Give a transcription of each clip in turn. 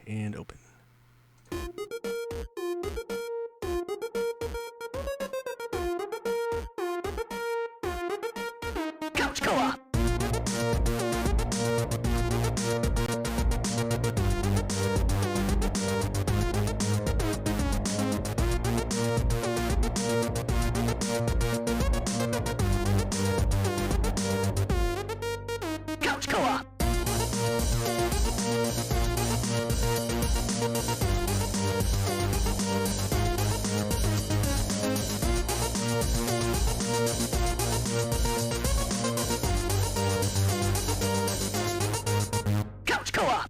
and open. Couch Co-op. Couch Co-op. Couch Co-op.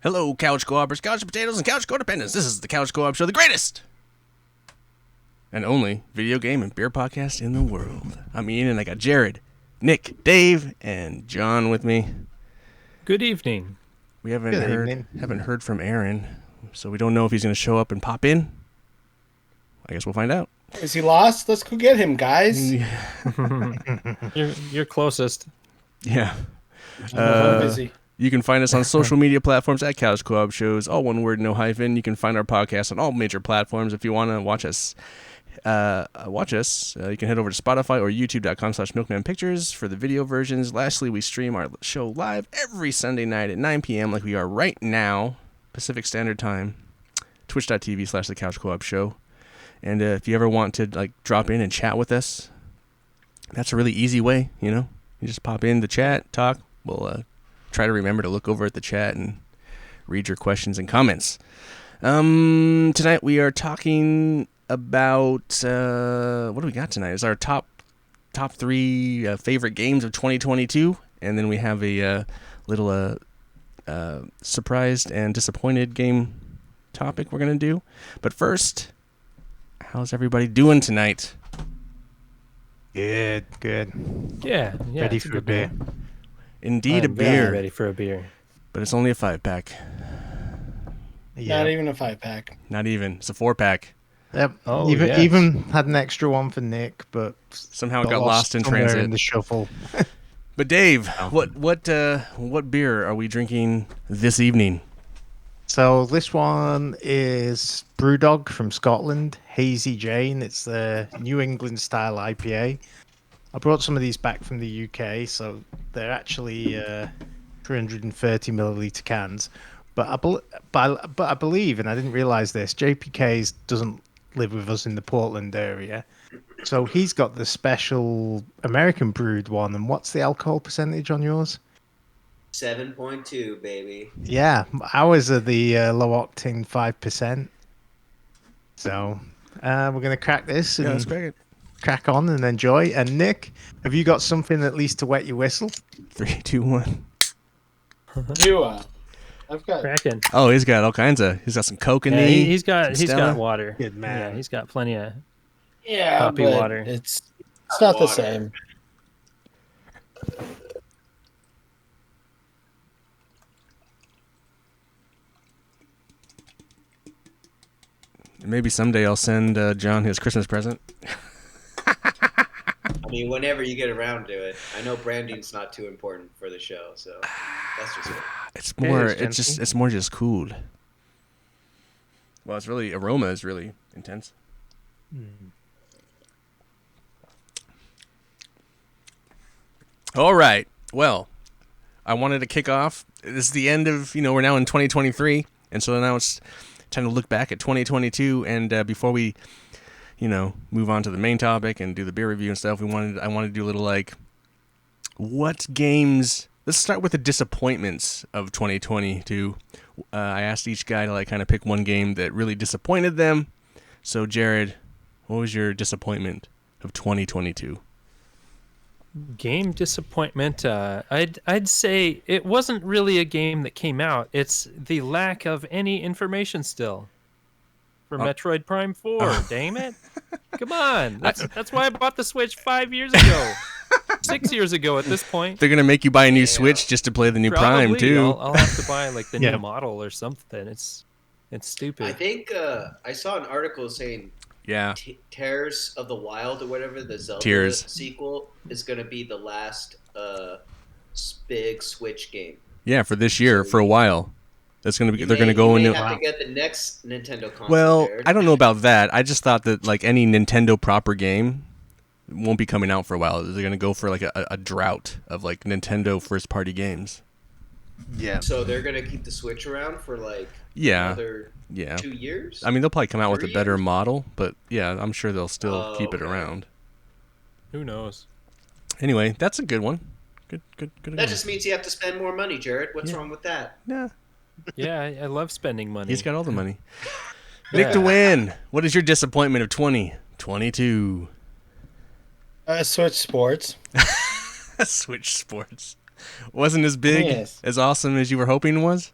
Hello, Couch Co-opers, Couch Potatoes, and Couch Codependents. This is the Couch Co-op Show, the greatest and only video game and beer podcast in the world. I'm Ian, and I got Jared, Nick, Dave, and John with me. Good evening. We haven't heard from Aaron, so we don't know if he's going to show up and pop in. I guess we'll find out. Is he lost? Let's go get him, guys. You're closest. Yeah. I'm busy. You can find us on social media platforms at Couch Co-op Shows, all one word, no hyphen. You can find our podcast on all major platforms. If you want to watch us, you can head over to Spotify or youtube.com/milkmanpictures for the video versions. Lastly, we stream our show live every Sunday night at 9 p.m. like we are right now, Pacific Standard Time, twitch.tv/the Couch Co-op Show. And if you ever want to drop in and chat with us, that's a really easy way, You just pop in the chat, talk. We'll try to remember to look over at the chat and read your questions and comments. Tonight we are talking about what do we got tonight? It's our top three favorite games of 2022, and then we have a little surprised and disappointed game topic we're gonna do. But first, how's everybody doing tonight? Good. Yeah. Ready for a beer. Indeed, I'm a beer. Ready for a beer. But it's only a 5-pack. Yeah. Not even a 5-pack. Not even. It's a 4-pack. Yep. Oh, even had an extra one for Nick, but Somehow it got lost in somewhere transit. in the shuffle. But Dave, what beer are we drinking this evening? So this one is Brewdog from Scotland, Hazy Jane. It's the New England style IPA. I brought some of these back from the UK, so they're actually 330 milliliter cans. But I believe, and I didn't realize this, JPK doesn't live with us in the Portland area, so he's got the special American brewed one. And what's the alcohol percentage on yours? 7.2, baby. Yeah, ours are the low octane 5%. So we're gonna crack this and let's crack it. crack on and enjoy. And Nick, have you got something at least to wet your whistle? 3, 2, 1. I've got. Kraken. Oh, he's got all kinds of. He's got some Coke in Yeah, there. he's got Stella. water. Good man. Yeah, he's got plenty of. Yeah, Poppy but water. It's not the same. Maybe someday I'll send John his Christmas present. I mean, whenever you get around to it. I know branding's not too important for the show, so that's just it. It's more. It is It's more just cool. Well, it's really aroma is really intense. All right. Well, I wanted to kick off. This is the end of we're now in 2023, and so now it's time to look back at 2022. And before we, move on to the main topic and do the beer review and stuff, I wanted to do a little what games. Let's start with the disappointments of 2022. I asked each guy to kind of pick one game that really disappointed them. So Jared, what was your disappointment of 2022? Game disappointment. I'd say it wasn't really a game that came out. It's the lack of any information still for Metroid Prime 4. Damn it! Come on. That's why I bought the Switch 5 years ago. 6 years ago at this point. They're gonna make you buy a new Switch just to play the new Prime Probably. too. I'll have to buy the new model or something. It's stupid. I think I saw an article saying Yeah. Tears of the Wild or whatever, the Zelda Tears. sequel, is going to be the last big Switch game. Yeah, for this year, for a while. That's gonna be. You They're may, gonna you go may into. have to get the next Nintendo console. Well, Jared. I don't know about that. I just thought that like any Nintendo proper game won't be coming out for a while. They're gonna go for like a drought of like Nintendo first party games. Yeah. So they're gonna keep the Switch around for like Yeah. another Yeah. 2 years. I mean, they'll probably come out with a 3 better years? model, but yeah, I'm sure they'll still Oh, keep it okay. around. Who knows? Anyway, that's a good one. Good. That just means you have to spend more money, Jared. What's Yeah. wrong with that? Yeah, Yeah, I love spending money. he's got all the money. Yeah. Nick DeWin, what is your disappointment of 2022? Switch Sports. Switch Sports wasn't as big, Yes. as awesome as you were hoping it was.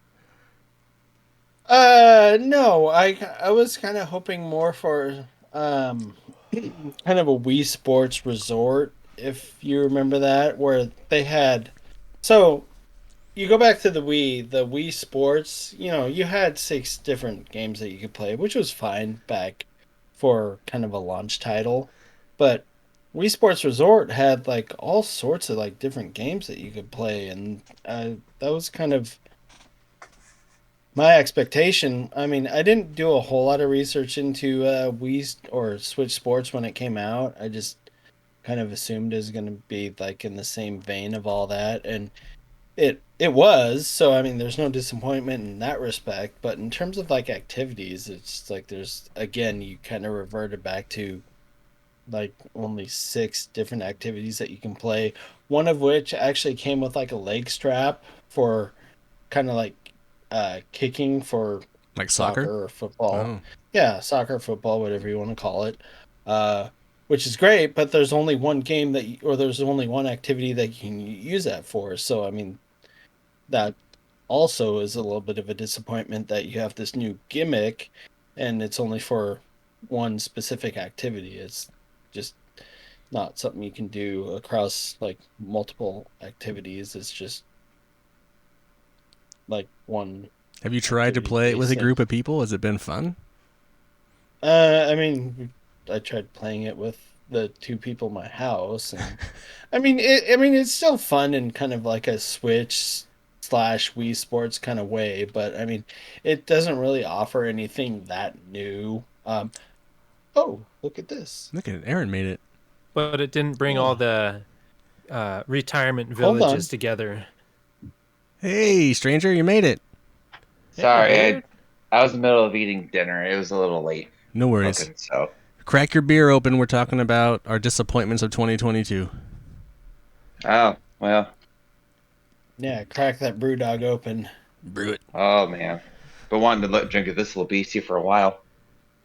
No, I was kind of hoping more for kind of a Wii Sports Resort, if you remember that, where they had. So you go back to the Wii Sports. You know, you had 6 different games that you could play, which was fine back for kind of a launch title, but Wii Sports Resort had like all sorts of like different games that you could play, and that was kind of my expectation. I mean, I didn't do a whole lot of research into Wii or Switch Sports when it came out. I just kind of assumed it was going to be like in the same vein of all that, and it was. So I mean, there's no disappointment in that respect. But in terms of like activities, it's like there's again you kind of reverted back to like only 6 different activities that you can play. One of which actually came with like a leg strap for kind of like kicking for Like soccer? or football. Oh. Yeah, soccer, football, whatever you want to call it. Which is great, but there's only one game or there's only one activity that you can use that for. So I mean, that also is a little bit of a disappointment that you have this new gimmick, and it's only for one specific activity. It's just not something you can do across like multiple activities. It's just like one. Have you tried to play it with a group of people? Has it been fun? I mean, I tried playing it with the 2 people in my house, and I mean, it's still fun in kind of like a Switch / Wii Sports kind of way, but I mean, it doesn't really offer anything that new. Oh, look at this! Look at it. Aaron made it. But it didn't bring all the retirement Hold villages on. together. Hey, stranger, you made it. Sorry, I was in the middle of eating dinner. It was a little late. No worries. Cooking, so Crack your beer open. We're talking about our disappointments of 2022. oh well. Yeah, crack that Brewdog open. Brew it. Oh man, been wanting to drink this little beastie for a while.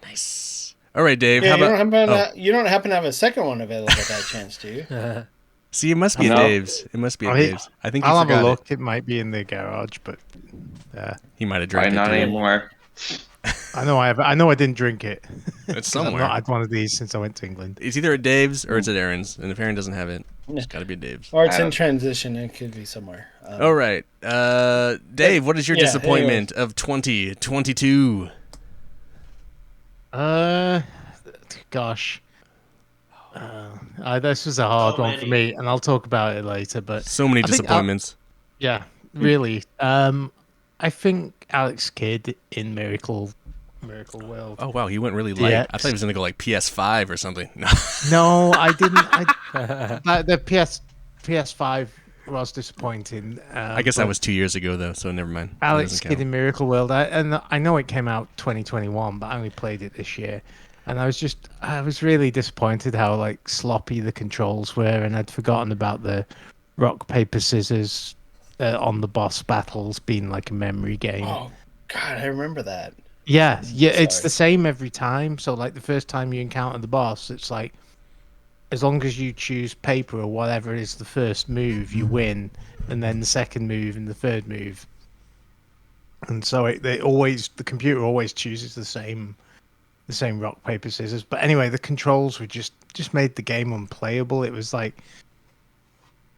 Nice. All right, Dave. Yeah, how you about? you don't happen to have a second one available by chance, do you? See, it must be No. at Dave's. It must be at I'll- Dave's. I think you I'll have forgot a it. look. It might be in the garage, but He might have drank Why it. not dude. anymore? I know I didn't drink it. It's 'Cause I've somewhere. not had one of these since I went to England. It's either at Dave's or it's at Aaron's. And if Aaron doesn't have it, it's got to be at Dave's. Or it's I in don't- transition. It could be somewhere. All right. Dave, what is your Yeah, disappointment of 2022? Gosh. This was a hard So one for many. me, and I'll talk about it later. But So many I think disappointments. yeah, really. I think Alex Kidd in Miracle World. Oh, wow. He went really light. Yeah. I thought he was going to go like PS5 or something. No. No, I didn't. The PS5 was disappointing. I guess that but was 2 years ago, though, so never mind. That Alex doesn't Kidd count. in Miracle World. And I know it came out 2021, but I only played it this year. And I was really disappointed how like sloppy the controls were, and I'd forgotten about the rock paper scissors on the boss battles being like a memory game. Oh, God, I remember that. Yeah, it's Sorry. the same every time. So like the first time you encounter the boss, it's like as long as you choose paper or whatever is the first move, you win, and then the second move and the third move. And so the computer always chooses the same rock paper scissors. But anyway, the controls were just made the game unplayable. It was like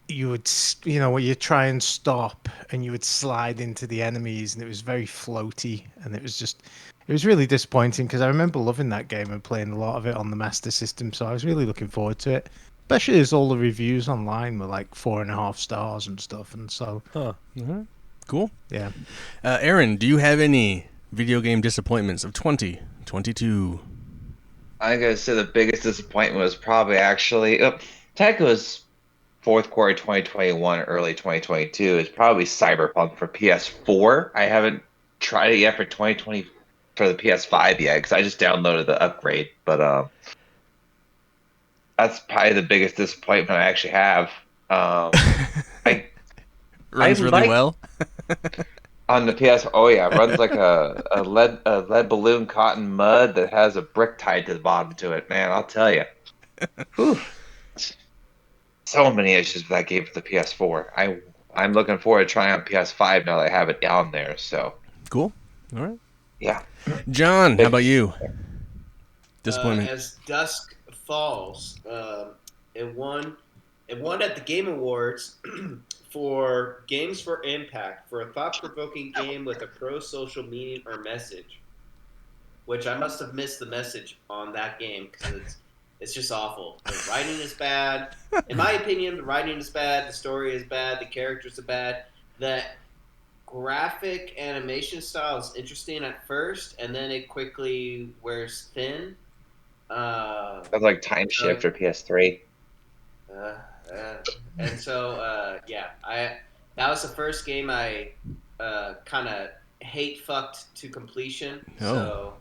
you would when you try and stop and you would slide into the enemies, and it was very floaty, and it was really disappointing because I remember loving that game and playing a lot of it on the Master System, so I was really looking forward to it, especially as all the reviews online were like 4.5 stars and stuff, and so Huh. Cool. Yeah. Aaron, do you have any video game disappointments of 2022? I gotta say the biggest disappointment was probably actually tech was fourth quarter 2021, early 2022 is probably Cyberpunk for PS4. I haven't tried it yet for 2020 for the PS5 yet because I just downloaded the upgrade. But that's probably the biggest disappointment I actually have. I I Runs really like well. on the PS. Oh yeah, it runs like a lead balloon caught in mud that has a brick tied to the bottom to it. Man, I'll tell you. Whew. So many issues with that game for the PS4. I'm looking forward to trying on PS5 now that I have it down there. So Cool. All right. yeah, John, how about you? Disappointment. As dusk falls, it won. It won at the Game Awards for Games for Impact for a thought-provoking game with a pro-social meaning or message. Which I must have missed the message on that game because it's just awful. The writing is bad. In my opinion, the writing is bad. The story is bad. The characters are bad. The graphic animation style is interesting at first, and then it quickly wears thin. that's like Time Shift or PS3. Uh, and so yeah, I that was the first game I kind of hate fucked to completion. Oh. So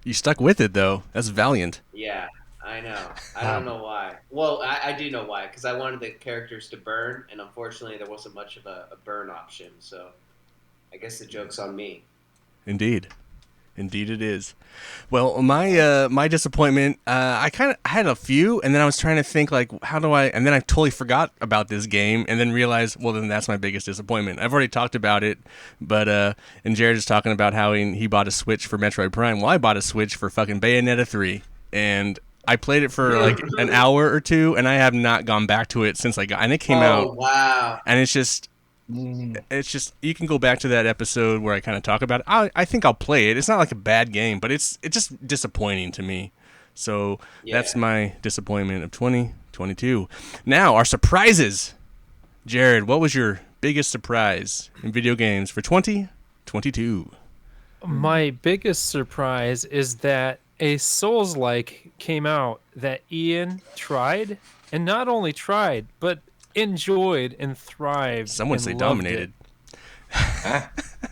You stuck with it though. That's valiant. yeah, I know. I don't know why. Well, I do know why because I wanted the characters to burn, and unfortunately, there wasn't much of a burn option. So I guess the joke's on me. Indeed. Indeed it is. Well, my disappointment, I had a few, and then I was trying to think, like, how do I... And then I totally forgot about this game, and then realized, well, then that's my biggest disappointment. I've already talked about it, but... And Jared is talking about how he bought a Switch for Metroid Prime. Well, I bought a Switch for fucking Bayonetta 3, and I played it for, like, an hour or two, and I have not gone back to it since I got... And it came out... Wow. And it's just... It's just, you can go back to that episode where I kind of talk about it. I think I'll play it. It's not like a bad game, but it's just disappointing to me. So that's my disappointment of 2022. Now, our surprises. Jared, what was your biggest surprise in video games for 2022? My biggest surprise is that a Souls-like came out that Ian tried, and not only tried, but enjoyed and thrived. Some would and say loved dominated.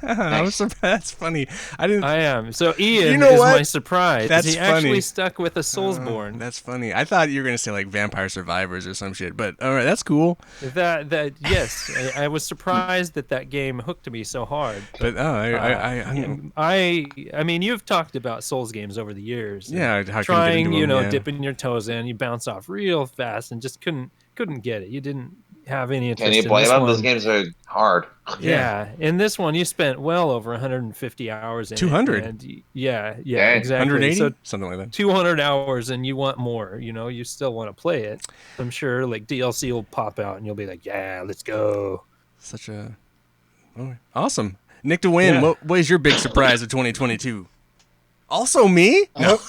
I was surprised. That's funny. I didn't. I am. So Ian You know is what? my surprise. That's he funny. actually stuck with a Soulsborne. That's funny. I thought you were gonna say like Vampire Survivors or some shit, but all right, that's cool. That yes, I was surprised that game hooked me so hard. But I mean, you've talked about Souls games over the years. Yeah, how can you get trying, into them, yeah. dipping your toes in, you bounce off real fast and just couldn't get it. You didn't have any interest. Can you in blame this them? one. Those games are hard. Yeah, in this one you spent well over 150 hours in 200. it. Yeah, Dang. exactly. 180, So something like that. 200 hours and you want more, you still want to play it. I'm sure like DLC will pop out and you'll be like, yeah, let's go. Such a awesome. Nick DeWin, Yeah. what was your big surprise of 2022? Also me? No.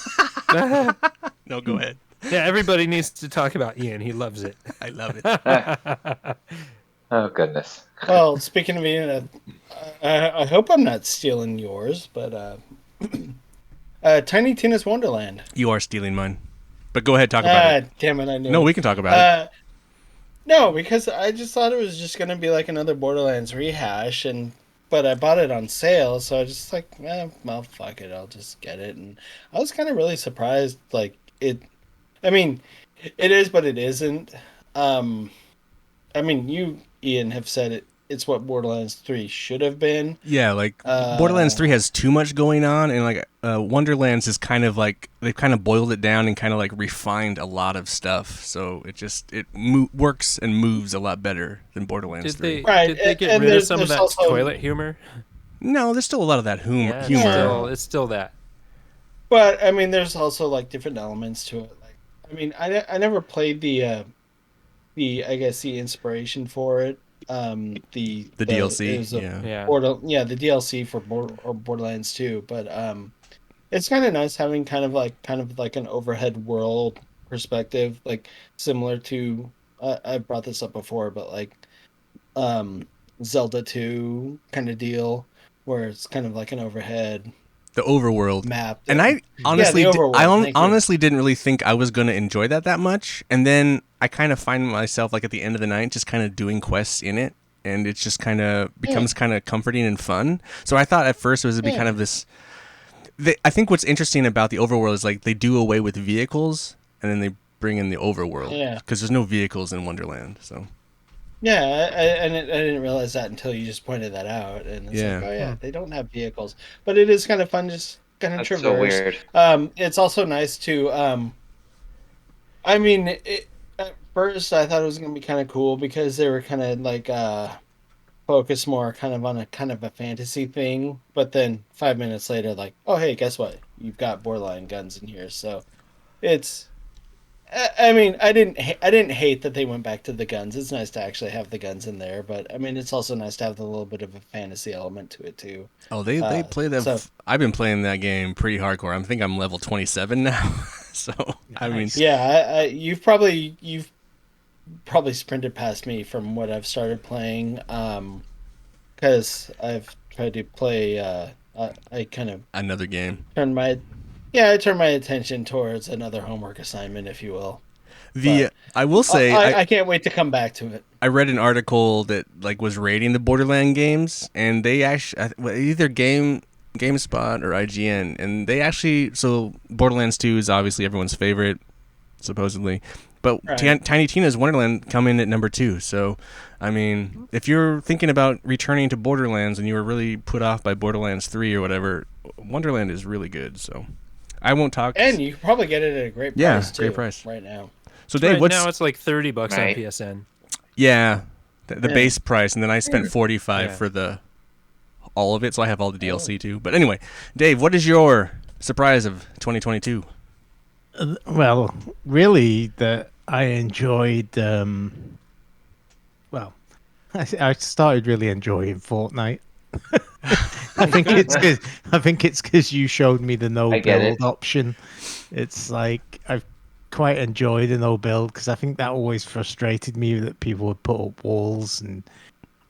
No, go ahead. Yeah, everybody needs to talk about Ian. He loves it. I love it. Oh goodness. Well, speaking of Ian, I hope I'm not stealing yours, but Tiny Tina's Wonderland. You are stealing mine. But go ahead, talk about it. Damn it, I knew. No, we can talk about it. No, because I just thought it was just gonna be like another Borderlands rehash, but I bought it on sale, so I just like, well, fuck it, I'll just get it. And I was kind of really surprised, like it. I mean, it is, but it isn't. I mean, you, Ian, have said it's what Borderlands 3 should have been. Yeah, like Borderlands 3 has too much going on, and like Wonderlands is kind of like they've kind of boiled it down and kind of like refined a lot of stuff. So it works and moves a lot better than Borderlands 3. Did they get rid of some of that toilet humor? No, there's still a lot of that humor. It's still that. But I mean, there's also like different elements to it. Like, I mean, I never played the I guess the inspiration for it. The DLC, the DLC for Borderlands 2. But it's kind of nice having kind of like an overhead world perspective, like similar to I brought this up before, but like Zelda 2 kind of deal, where it's kind of like an overhead The overworld. map. And I Yeah, the honestly, overworld. Thank you. honestly didn't really think I was going to enjoy that much. And then I kind of find myself like at the end of the night just kind of doing quests in it. And it just kind of becomes kind of comforting and fun. So I thought at first it was to be kind of this. I think what's interesting about the overworld is like they do away with vehicles and then they bring in the overworld. Yeah. Because there's no vehicles in Wonderland. So. Yeah, I didn't realize that until you just pointed that out, and it's Yeah. like, oh yeah, they don't have vehicles, but it is kind of fun, just kind of That's traverse. so weird. It's also nice to, I mean, at first I thought it was gonna be kind of cool because they were kind of like focused more kind of on a kind of a fantasy thing, but then 5 minutes later, like, oh hey, guess what? You've got borderline guns in here, so it's. I mean, I didn't hate that they went back to the guns. It's nice to actually have the guns in there, but I mean, it's also nice to have a little bit of a fantasy element to it too. Oh, they play that. So- I've been playing that game pretty hardcore. I think I'm level 27 now. So I mean, Yeah, you've probably sprinted past me from what I've started playing, because I've tried to play. I kind of another game. I turned my attention towards another homework assignment, if you will. I will say I can't wait to come back to it. I read an article that like was rating the Borderland games, and they actually either GameSpot or IGN, and they actually so Borderlands 2 is obviously everyone's favorite, supposedly, but Right. Tiny Tina's Wonderland come in at number 2. So, I mean, if you're thinking about returning to Borderlands and you were really put off by Borderlands 3 or whatever, Wonderland is really good. So, I won't talk. And you can probably get it at a great price too. Great price right now. So, Dave, Right what's now it's like $30 Right. on PSN. yeah the Yeah. base price, and then I spent 45 Yeah. for the all of it, so I have all the DLC too. But anyway, Dave, what is your surprise of 2022? Well, really, that I enjoyed. Well, I started really enjoying Fortnite. I think it's because you showed me the no I get build it. option. It's like I've quite enjoyed the no build because I think that always frustrated me that people would put up walls, and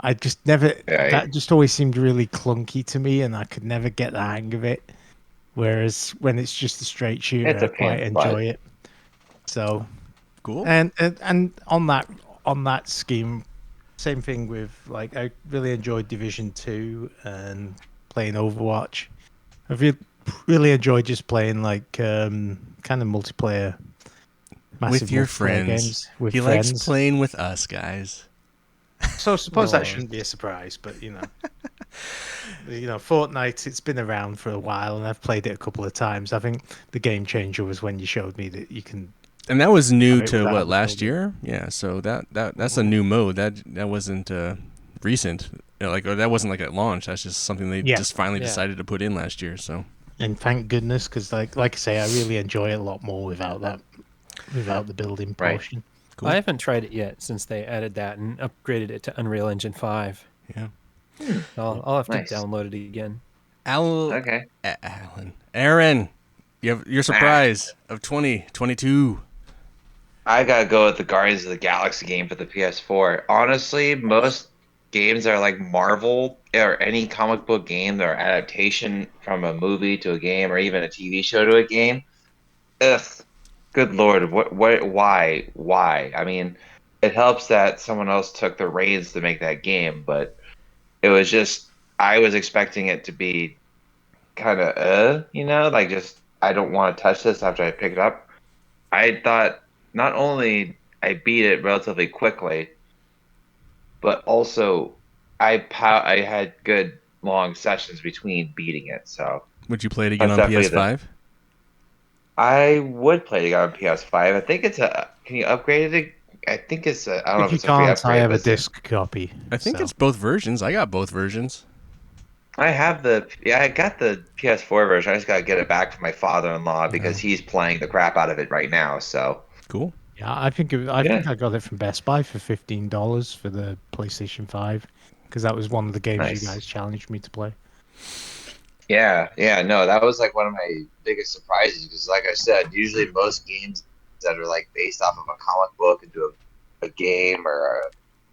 I just never. Right. That just always seemed really clunky to me, and I could never get the hang of it. Whereas when it's just a straight shooter, It's a I quite pain in the butt. enjoy it. So Cool. and on that scheme, same thing with like I really enjoyed Division 2 and playing Overwatch. Really enjoyed just playing like kind of multiplayer, massive With your multiplayer friends. games with He friends. likes playing with us, guys. So I suppose Oh. that shouldn't be a surprise, but Fortnite, it's been around for a while, and I've played it a couple of times. I think the game changer was when you showed me that you can. And that was new Have it to without what, the last building. year? Yeah, so that's a new mode. That wasn't recent. Or that wasn't like at launch. That's just something they Yeah. just finally Yeah. decided to put in last year. So And thank goodness, because like I say, I really enjoy it a lot more without the building Right. portion. cool. I haven't tried it yet since they added that and upgraded it to Unreal Engine 5. Yeah. I'll have Nice. to download it again. Okay. Aaron, you have your surprise of 2022. I gotta go with the Guardians of the Galaxy game for the PS4. Honestly, most games that are like Marvel or any comic book game that are adaptation from a movie to a game or even a TV show to a game. Ugh, good lord, why? I mean, it helps that someone else took the reins to make that game, but it was just I was expecting it to be kind of like just I don't want to touch this after I pick it up. I thought not only I beat it relatively quickly, but also I had good long sessions between beating it. So Would you play it again That's on definitely PS5? I would play it on PS5. I think it's can you upgrade it? I think it's I don't know If if you it's a free can't, I upgrade. have but a disc copy. I think so. it's both versions. I got both versions. I have I got the PS4 version. I just gotta get it back from my father-in-law because he's playing the crap out of it right now. So Cool. Yeah, I think I got it from Best Buy for $15 for the PlayStation 5 because that was one of the games Nice. you guys challenged me to play. yeah, no, that was like one of my biggest surprises because, like I said, usually most games that are like based off of a comic book into a game or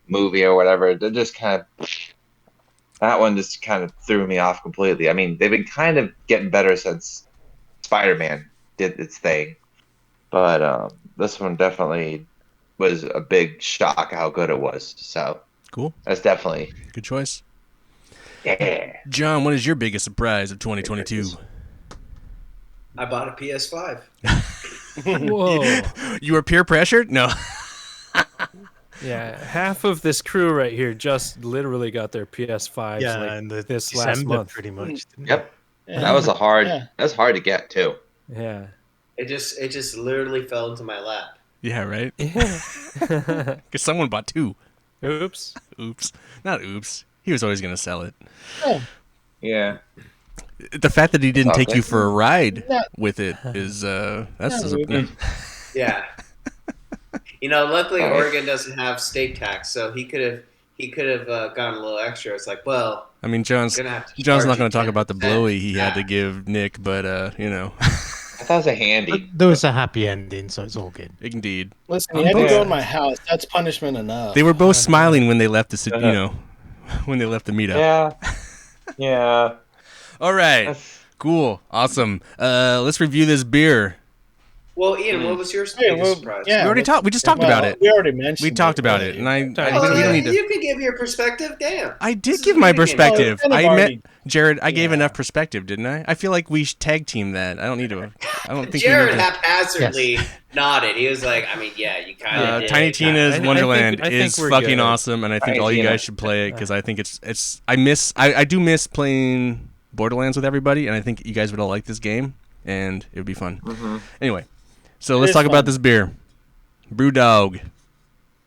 movie or whatever. They're just that one just kind of threw me off completely. I mean, they've been kind of getting better since Spider-Man did its thing, but this one definitely was a big shock how good it was. So Cool. that's definitely Good choice. yeah. John, what is your biggest surprise of 2022? I bought a PS5. Whoa. You were peer pressured? No. Yeah, half of this crew right here just literally got their PS5s Yeah, like and the this last December month. pretty much. didn't it? Yep. Yeah. That was Yeah. that's hard to get too. Yeah. It just literally fell into my lap. Yeah, right? Yeah. Because someone bought 2. Oops. Oops. Not oops. He was always going to sell it. Yeah. The fact that he didn't all take good. you for a ride Not- with it is, that's Not really. Yeah. Luckily Alright. Oregon doesn't have state tax, so he could have gotten a little extra. It's like, well, I mean, John's gonna have to not charge going to talk you about the 10%. blowy he had to Yeah. give Nick, but, I thought it was a But handy. there was a happy ending, so it's all good. indeed. Listen, you had to both- go in my house. That's punishment enough. They were both smiling when they left when they left the meetup. Yeah. Yeah. All right. That's- Cool. Awesome. Let's review this beer. Well, Ian, what was your Hey, biggest well, surprise? yeah, We just talked well, about it. We already mentioned. We talked about but- it, and I Oh, we don't need to. you can give your perspective. Damn. I did This is give a my video game. perspective. Oh, it's kind of I met already- Jared. I gave Yeah. enough perspective, didn't I? I feel like we should tag team that. I don't need to. I don't think Jared we need to. haphazardly nodded. He was like, I mean, yeah, you kind of did. Tiny Tina's I think- Wonderland I think is we're fucking good. awesome, and I think Tiny all you Tina. guys should play it because I think it's. I do miss playing Borderlands with everybody, and I think you guys would all like this game, and it would be fun. Mhm. Anyway, so It let's is talk about fun. this beer. Brewdog,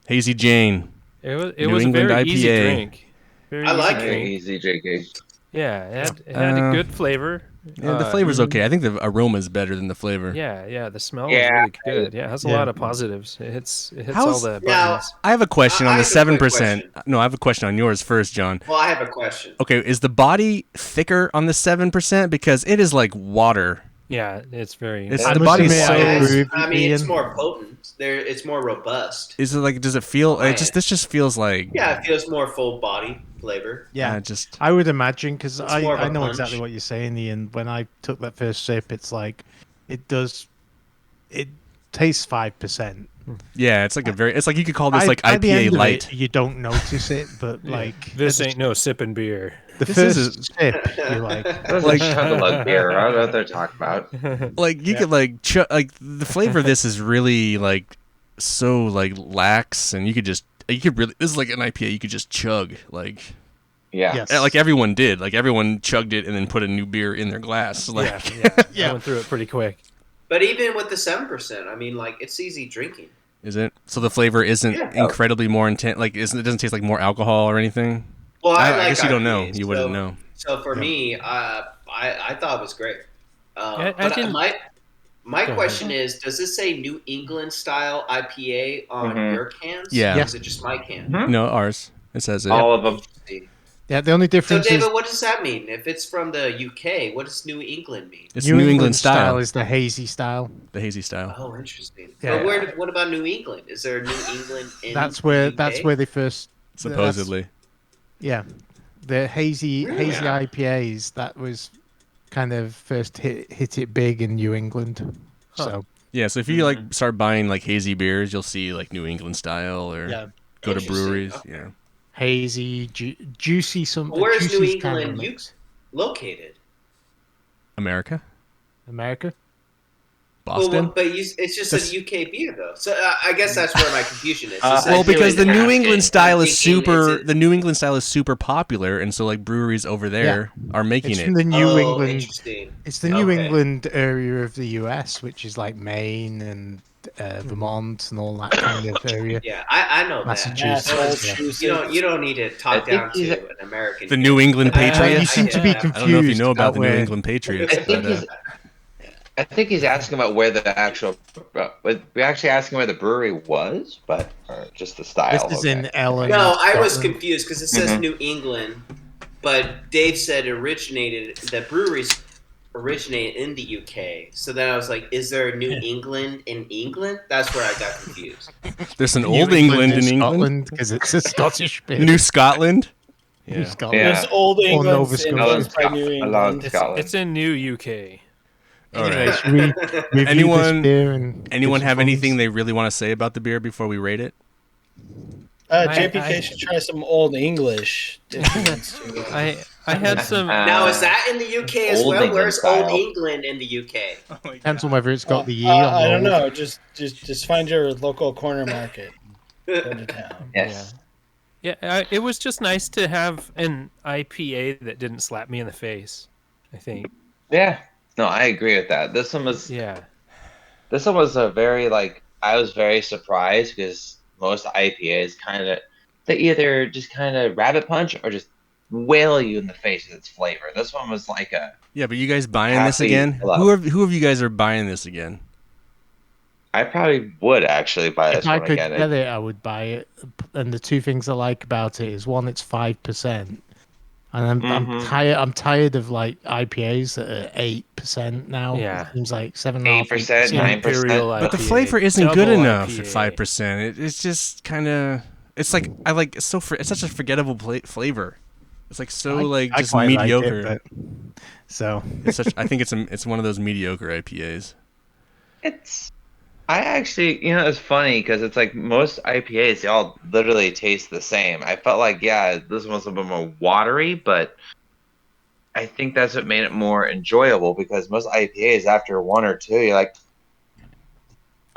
Hazy Jane. It was New a England very easy IPA. drink. Very I like easy it. Very drink. easy, JK. Yeah, it had a good flavor. Yeah, the flavor's okay. I think the aroma is better than the flavor. Yeah, the smell Yeah. is really good. Yeah, it has a Yeah. lot of positives. It hits How's- all the Now- buttons. I have a question I on the have a quick 7%. question. No, I have a question on yours first, John. Well, I have a question. Okay, is the body thicker on the 7%? Because it is like water. Yeah, it's very. It's I the must body's admit, so. I agree with I mean, it's Ian. more potent. It's more robust. Is it like? Does it feel? Oh, This just feels like. Yeah, it feels more full body flavor. Yeah, Just. I would imagine because It's more of I a know punch. exactly what you're saying, Ian. When I took that first sip, it's like it tastes 5%. Yeah, it's like a very. It's like you could call this like By the end IPA of it, light. you don't notice it, but like This ain't no sipping beer. the this first is sip, you're like, That's like chug beer. I don't know what they're talking about. Like you could like like the flavor of this is really like so like lax, and you could really. This is like an IPA you could just chug like. Yeah. yes, Like everyone did. Like everyone chugged it and then put a new beer in their glass. Like I went through it pretty quick. But even with the 7%, I mean, like, it's easy drinking. is it? So the flavor isn't Yeah. incredibly more intense. Like it doesn't taste like more alcohol or anything. Well, I like guess you don't know. IPAs, You wouldn't know. So for me, I thought it was great. I But didn't- my Go question is, does this say New England style IPA on Mhm. your cans? Yeah. Or is it just my can? Mhm. No, ours. It says it. All of them. yeah. The only So, difference is David, what does that mean? If it's from the UK, what does New England mean? It's New England style. is the hazy style. The hazy style. Oh, interesting. Yeah. But what about New England? Is there New England in That's where the UK? they first Supposedly. yeah, the hazy Really? IPAs that was kind of first hit it big in New England. So Yeah, so if you like start buying like hazy beers, you'll see like New England style or yeah, go to Interesting. breweries. Okay. Yeah. hazy, juicy. Where's New juicy kind of England mix. located? America? America. Boston? It's just That's- a UK beer, though. So I guess that's where my confusion is. Well, because the New England style is super. the New England style is super popular, and so like breweries over there are making It's it. from the New England. Interesting. It's the New Okay. England area of the US, which is like Maine and Vermont and all that kind of area. Yeah, I know that. Massachusetts. Massachusetts. You don't need to talk I think down he's to an American. The New England I- I- Patriots. You seem to be I confused. I don't know if you know about the New where- England Patriots, I think but I think he's asking about where the actual. We're actually asking where the brewery was, but or just the style. This is okay. in Ellen. No, I was Scotland. confused because it says Mhm. New England, but Dave said the breweries originated in the UK. So then I was like, is there a New England in England? That's where I got confused. There's an New old England in England. Scotland, because it's a Scottish beer. New Scotland. New Yeah. Scotland. Yeah. There's Old Or Nova England Scotia. influenced by New I love England. Scotland. It's in New UK. All Anyway, right. should we review Anyone- this beer and Anyone give some have anything thumbs? they really want to say about the beer before we rate it? JPK should try some Old English. If he wants to. I had some. Now, is that in the UK as Old well? England Where's Old style. England in the UK? Depends on whether it's got the E on I don't the know. Just find your local corner market. Go to town. Yes. Yeah, it was just nice to have an IPA that didn't slap me in the face. I think. Yeah. No, I agree with that. This one was Yeah. a very I was very surprised because most IPAs they either just kind of rabbit punch or just wail you in the face with its flavor. This one was like a Yeah, but you guys buying this Happy again? hello. Who of you guys are buying this again? I probably would actually buy this If I one could again. get it, I would buy it. And the two things I like about it is one, it's 5%, and I'm tired. I'm tired of like IPAs that are 8% now. Yeah. It seems like 7.5%. 8%, 9%. Imperial But the IPA, flavor isn't good double enough IPA. at 5%. It's just kind of. It's like it's such a forgettable flavor. It's like so I just quite like it, mediocre. but- so I think it's one of those mediocre IPAs. I actually, it's funny because it's like most IPAs, they all literally taste the same. I felt like, this one's a bit more watery, but I think that's what made it more enjoyable because most IPAs, after one or two, you're like,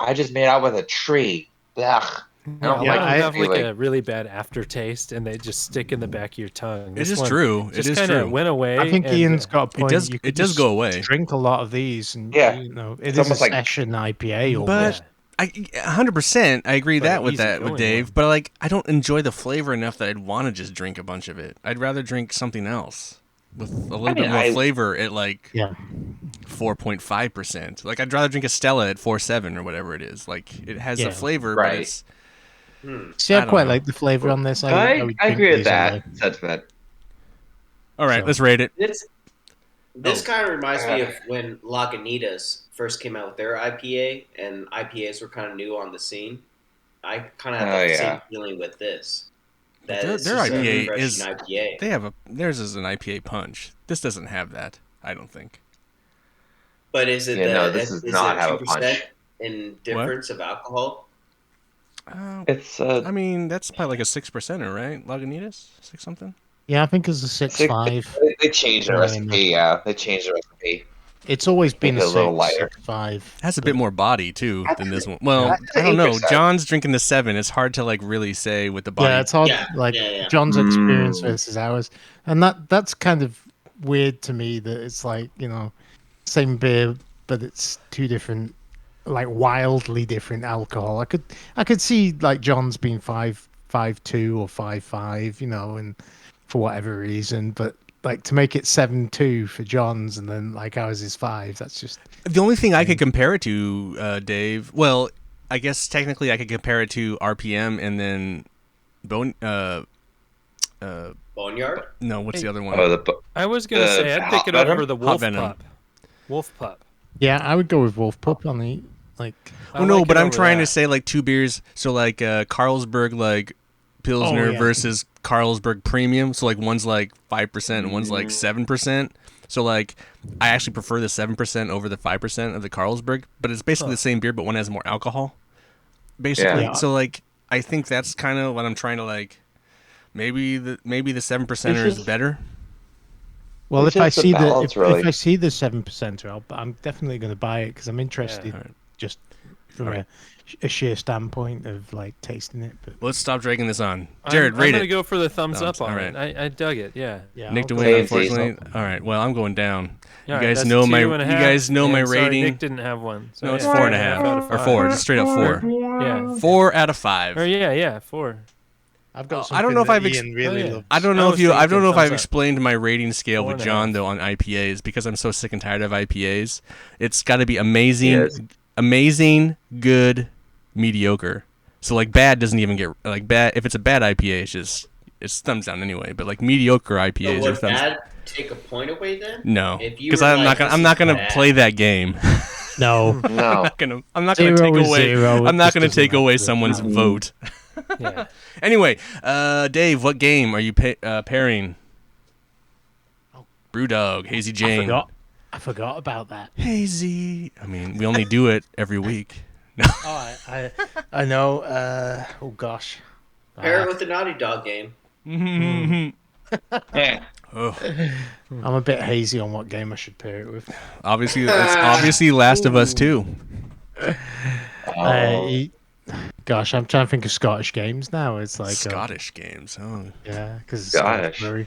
I just made out with a tree. Ugh. I don't Yeah, like I this have like feeling. a really bad aftertaste, and they just stick in the back of your tongue. It This is one true. It Just is kind of true. went away. I think and, Ian's got a point. does- You it could does just go away. Drink a lot of these, and Yeah. it's almost a like- session IPA. But Almost. I 100% I agree But that with easy-going Dave. one. But like I don't enjoy the flavor enough that I'd want to just drink a bunch of it. I'd rather drink something else with a little bit mean, more I- flavor at like Yeah. 4.5%. Like I'd rather drink a Stella at 4.7 or whatever it is. Like it has the Yeah. flavor, but Right. it's See, I I don't quite know. like the flavor on this. I would agree drink with these that all day. sentiment. all right. So- Let's rate it. This kind of reminds me of when Lagunitas first came out with their IPA, and IPAs were kind of new on the scene. I kind of have the same feeling with this. That Their it's just a IPA refreshing is IPA. they have theirs is an IPA punch. This doesn't have that. I don't think. But is it Yeah, no, this does not have a 2% punch. in difference of alcohol? It's I mean, that's probably like a 6%er, right? Lagunitas, 6 something. Yeah, I think it's a 6.5. They changed the Yeah, recipe. Yeah, they changed the recipe. It's always been Make a it a little 6, lighter. 6.5. It has a bit more body too than this one. Well, That's I don't know. 8%. John's drinking the 7. It's hard to like really say with the body. Yeah, it's hard. Yeah, Like yeah. John's experience versus ours, and that's kind of weird to me. That it's like same beer, but it's two different, like wildly different alcohol. I could see like John's being 5.2 or 5.5, and for whatever reason, but like to make it 7.2 for John's and then like ours is 5. That's just The only thing I could compare it to, Dave. Well, I guess technically I could compare it to RPM and then Boneyard? No, what's the other one? Oh, I was gonna say I'd pick it Hot up for Venom? the Hot Wolf Venom. Pup. Wolf Pup. yeah. I would go with Wolf Pup on the like. I Oh no, like but it I'm over trying to that. say like two beers. So like Carlsberg like Pilsner Oh, yeah. versus Carlsberg Premium. So like one's like 5% and one's like 7%. So like I actually prefer the 7% over the 5% of the Carlsberg, but it's basically the same beer, but one has more alcohol. Basically, Yeah. so like I think that's kind of what I'm trying to like. Maybe the 7%er is better. Well, It's if I just a see balance, the really. if I see the 7%er, I'm definitely going to buy it because I'm interested alright. just from Alright. a sheer standpoint of like tasting it. But Let's stop dragging this on. Jared, I'm rate gonna it. go for the thumbs up on alright. it. I dug it. Yeah. yeah, Nick I'll to go win, with Same unfortunately. All right. Well, I'm going down. Yeah, You guys that's know my 2.5. you guys know my And sorry, rating. Nick didn't have one. So No, it's yeah, 4.5 out of or 5. 4, just straight up 4. Yeah. 4 out of 5. Or yeah, 4. I've got. I don't know if I've Ian really oh, yeah. loves. I don't I know was if you. I thinking don't know if thumbs I've up. explained my rating scale with 4.5. John though on IPAs because I'm so sick and tired of IPAs. It's got to be amazing, Yes. amazing, good, mediocre. So like bad doesn't even get like bad. If it's a bad IPA, it's thumbs down anyway. But like mediocre So IPAs are would thumbs. bad take a point away then? No, If you because were I'm like, not "This gonna is play bad." that game. No. No. I'm not gonna Zero take is away. zero, I'm it not just gonna doesn't take away matter. someone's vote. Yeah. Anyway, Dave, what game are you pairing? Brewdog, Hazy Jane. I forgot about that. Hazy. I mean, we only do it every week. No. Oh, I know. Oh gosh. Pair it with the Naughty Dog game. Yeah. Oh, I'm a bit hazy on what game I should pair it with. obviously, it's obviously Last of Us 2. Oh. Gosh, I'm trying to think of Scottish games now. It's like Scottish games. Oh, yeah, because it's Scottish Gosh. brewery.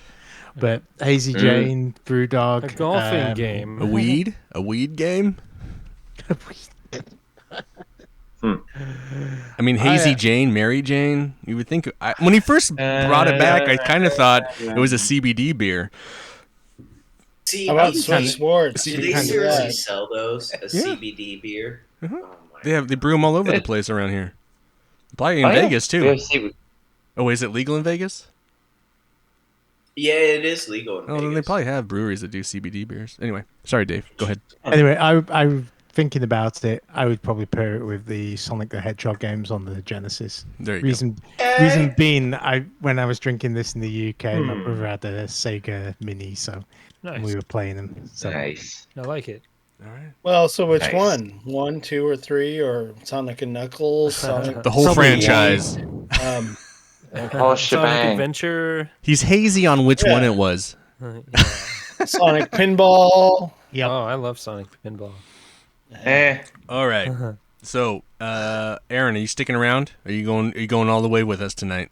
But Hazy Jane, Brewdog, A golfing game. a weed game. I mean, Hazy Jane, Mary Jane. You would think when he first brought it back, I kind of thought it was a CBD beer. See, How about I'm Switch Sports? do See, they we can do seriously that. sell those as Yeah. CBD beer? Uh-huh. Oh my They brew them all over the place around here. Probably in Oh, yeah. Vegas too. We have C- Oh, is it legal in Vegas? Yeah, it is legal in Oh, then they Vegas. probably have breweries that do CBD beers. Anyway, sorry, Dave. Go ahead. Anyway, I'm thinking about it. I would probably pair it with the Sonic the Hedgehog games on the Genesis. There you Reason being, when I was drinking this in the UK, my brother had a Sega Mini, so Nice. we were playing them. So Nice. I like it. go. All right. Well, so which Nice. one? 1, 2, or 3, or Sonic and Knuckles? Sonic, The whole Probably franchise. um, Whole Sonic shebang. Adventure. He's hazy on which Yeah. one it was. Yeah. Sonic Pinball. yep. Oh, I love Sonic Pinball. All right. So, Aaron, are you sticking around? Are you going all the way with us tonight?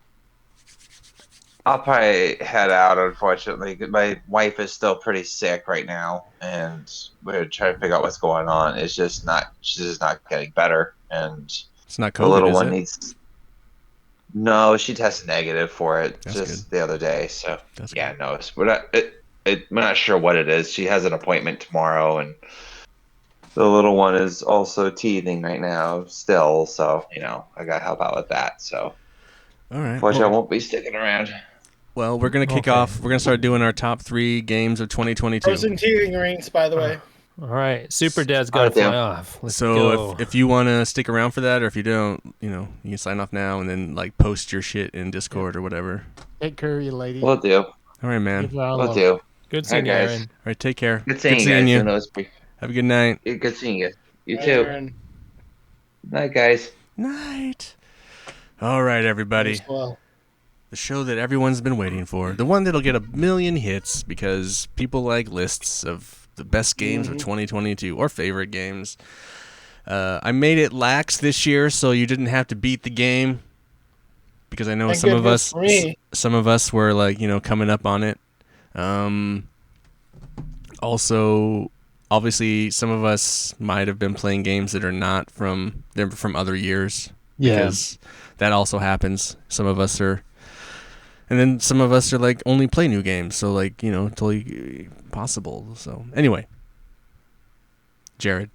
I'll probably head out, unfortunately. My wife is still pretty sick right now, and we're trying to figure out what's going on. She's just not getting better, and It's not the COVID, little is one it? needs. No, she tested negative for it That's just the other day. So That's yeah, no, we're not sure what it is. She has an appointment tomorrow, and the little one is also teething right now still. So I gotta help out with that. So All right. unfortunately, I Well, won't be sticking around. we're gonna kick off. We're gonna start doing our top 3 games of 2022. Frozen teething rings, by the way. All right, Super Dad's got to Alright, Dan. fly off. Let's So go. if you want to stick around for that, or if you don't, you can sign off now and then like post your shit in Discord or whatever. Take care of you, lady. We'll do. All right, man. Give her our We'll love. do. Good seeing you, guys. Aaron. All right, take care. Good seeing you guys. Who knows? Have a good night. Good seeing you. You Bye, too. Aaron. Night, guys. Night. All right, everybody. As well. The show that everyone's been waiting for. The one that'll get a million hits because people like lists of the best games of 2022 or favorite games. I made it lax this year so you didn't have to beat the game because I know Thank some of goodness us for me. some of us were like, coming up on it. Also, obviously some of us might have been playing games that are not from other years. Yeah. Because that also happens. Some of us are, and then some of us are like only play new games. So like, totally possible. So anyway, Jared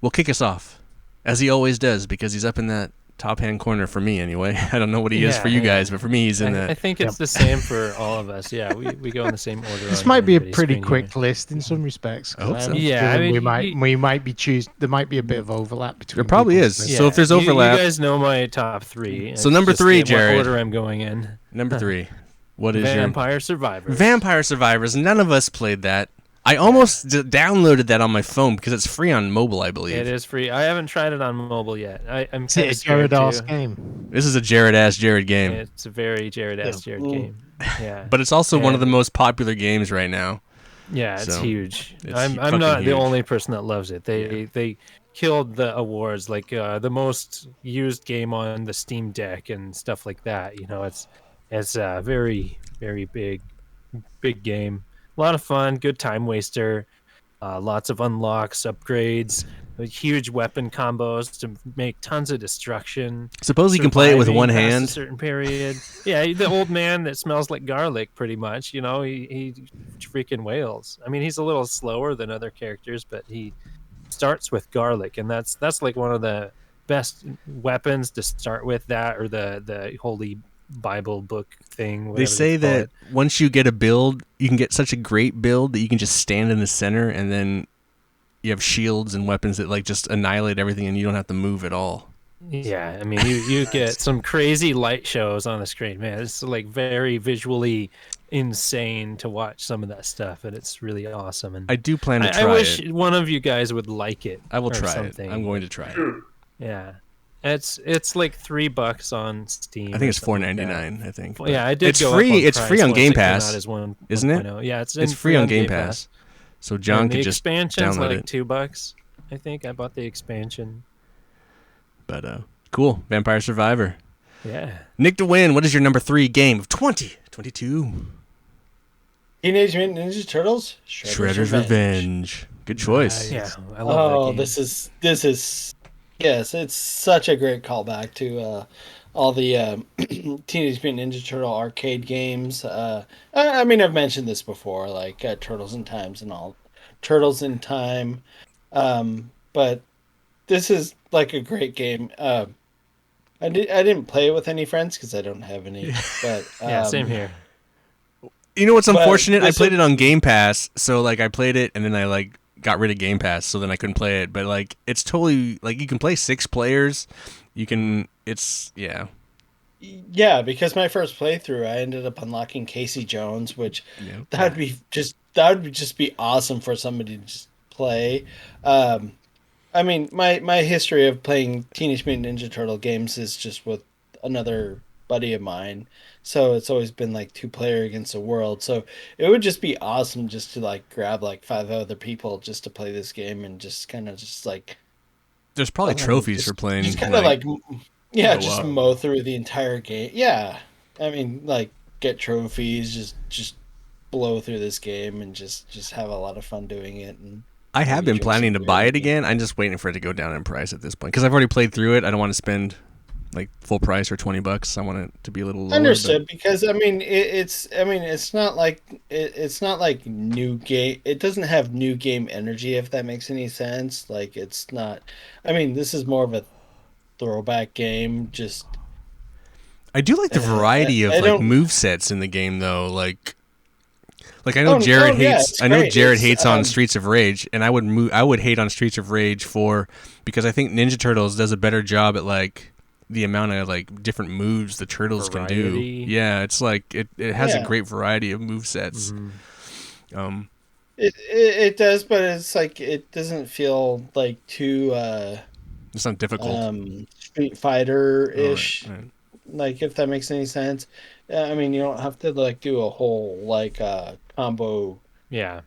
will kick us off as he always does because he's up in that top hand corner for me anyway. I don't know what he is Yeah, for you yeah. guys, but for me, he's in I that. think it's the same for all of us. Yeah, we go in the same order. This on might be a everybody's pretty screen quick here. list in some respects. 'cause I hope I have so. a Yeah, I feeling mean, we might be there might be a bit of overlap between. There probably people's is. lists. So if there's overlap- you guys know my top 3. So It's number just 3, what Jared. order I'm going in. Number 3. What is Vampire Survivors. your Vampire Survivors? None of us played that. I almost downloaded that on my phone because it's free on mobile, I believe. It is free. I haven't tried it on mobile yet. I'm Is kind it of a Jared scared Arse too. game? This is a Jared game. It's a very Jared game. Yeah, But it's also one of the And- most popular games right now. yeah, it's So, huge. it's I'm fucking not huge. the only person that loves it. They killed the awards like the most used game on the Steam Deck and stuff like that. It's a very big game. A lot of fun, good time waster. Lots of unlocks, upgrades, huge weapon combos to make tons of destruction. Suppose you can play it with surviving one past hand. A certain period. Yeah, the old man that smells like garlic, pretty much. He freaking wails. I mean, he's a little slower than other characters, but he starts with garlic, and that's like one of the best weapons to start with. That or the holy Bible book thing. They Whatever say call that it. once you get a build, you can get such a great build that you can just stand in the center, and then you have shields and weapons that like just annihilate everything, and you don't have to move at all. Yeah, I mean, you get some crazy light shows on the screen, man. It's like very visually insane to watch some of that stuff, and it's really awesome. And I do plan to I try wish it. one of you guys would like it. I will or try something. it. I'm going to try it. Hmm. Yeah, it's like $3 on Steam. I think or it's something like that. $4.99. I think. Well, yeah, but I did. It's go free. Up on It's price free on once Game it came Pass, out as one, isn't it? 1.0. Yeah, It's free on Game Pass. So John and could the just expansion's download like it. $2. I think I bought the expansion. But cool. Vampire Survivor. Yeah. Nick DeWin, what is your number 3 game of 2022? Teenage Mutant Ninja Turtles. Shredder's Revenge. Good choice. Yeah, I love that Oh, game. this is yes, it's such a great callback to all the Teenage Mutant Ninja Turtle arcade games. I mean, I've mentioned this before, like Turtles in Times and all, Turtles in Time. But this is like a great game. I didn't play it with any friends because I don't have any. But Yeah, same here. You know what's But unfortunate? I this played is- it on Game Pass, so like I played it and then I like got rid of Game Pass, so then I couldn't play it. But like it's totally like you can play 6 players. You can. It's yeah. Yeah, because my first playthrough, I ended up unlocking Casey Jones, which Yeah. that would just be awesome for somebody to just play. I mean, my history of playing Teenage Mutant Ninja Turtle games is just with another buddy of mine, so it's always been like 2-player against the world. So it would just be awesome just to like grab like 5 other people just to play this game and just kind of just like There's probably trophies just, for playing. just kind of like yeah, go just up. mow through the entire game. Yeah, I mean, like get trophies, just blow through this game and just have a lot of fun doing it. And I have been drink planning to some buy beer. it again. I'm just waiting for it to go down in price at this point because I've already played through it. I don't want to spend like full price or $20. I want it to be a little lower. Understood, because I mean it's not like it's not like new game. It doesn't have new game energy, if that makes any sense. Like it's not. I mean, this is more of a throwback game. Just I do like the variety of I like don't- movesets in the game though. Like I know Jared yeah, hates. it's I know great. Jared It's, hates on Streets of Rage, and I would hate on Streets of Rage because I think Ninja Turtles does a better job at like the amount of like different moves the turtles can do. Variety. Yeah, it's like it has a Yeah. great variety of movesets. It does, but it's like it doesn't feel like too It's not difficult. Street Fighter ish. Oh, right. Like, if that makes any sense. I mean, you don't have to like do a whole like combo. Yeah.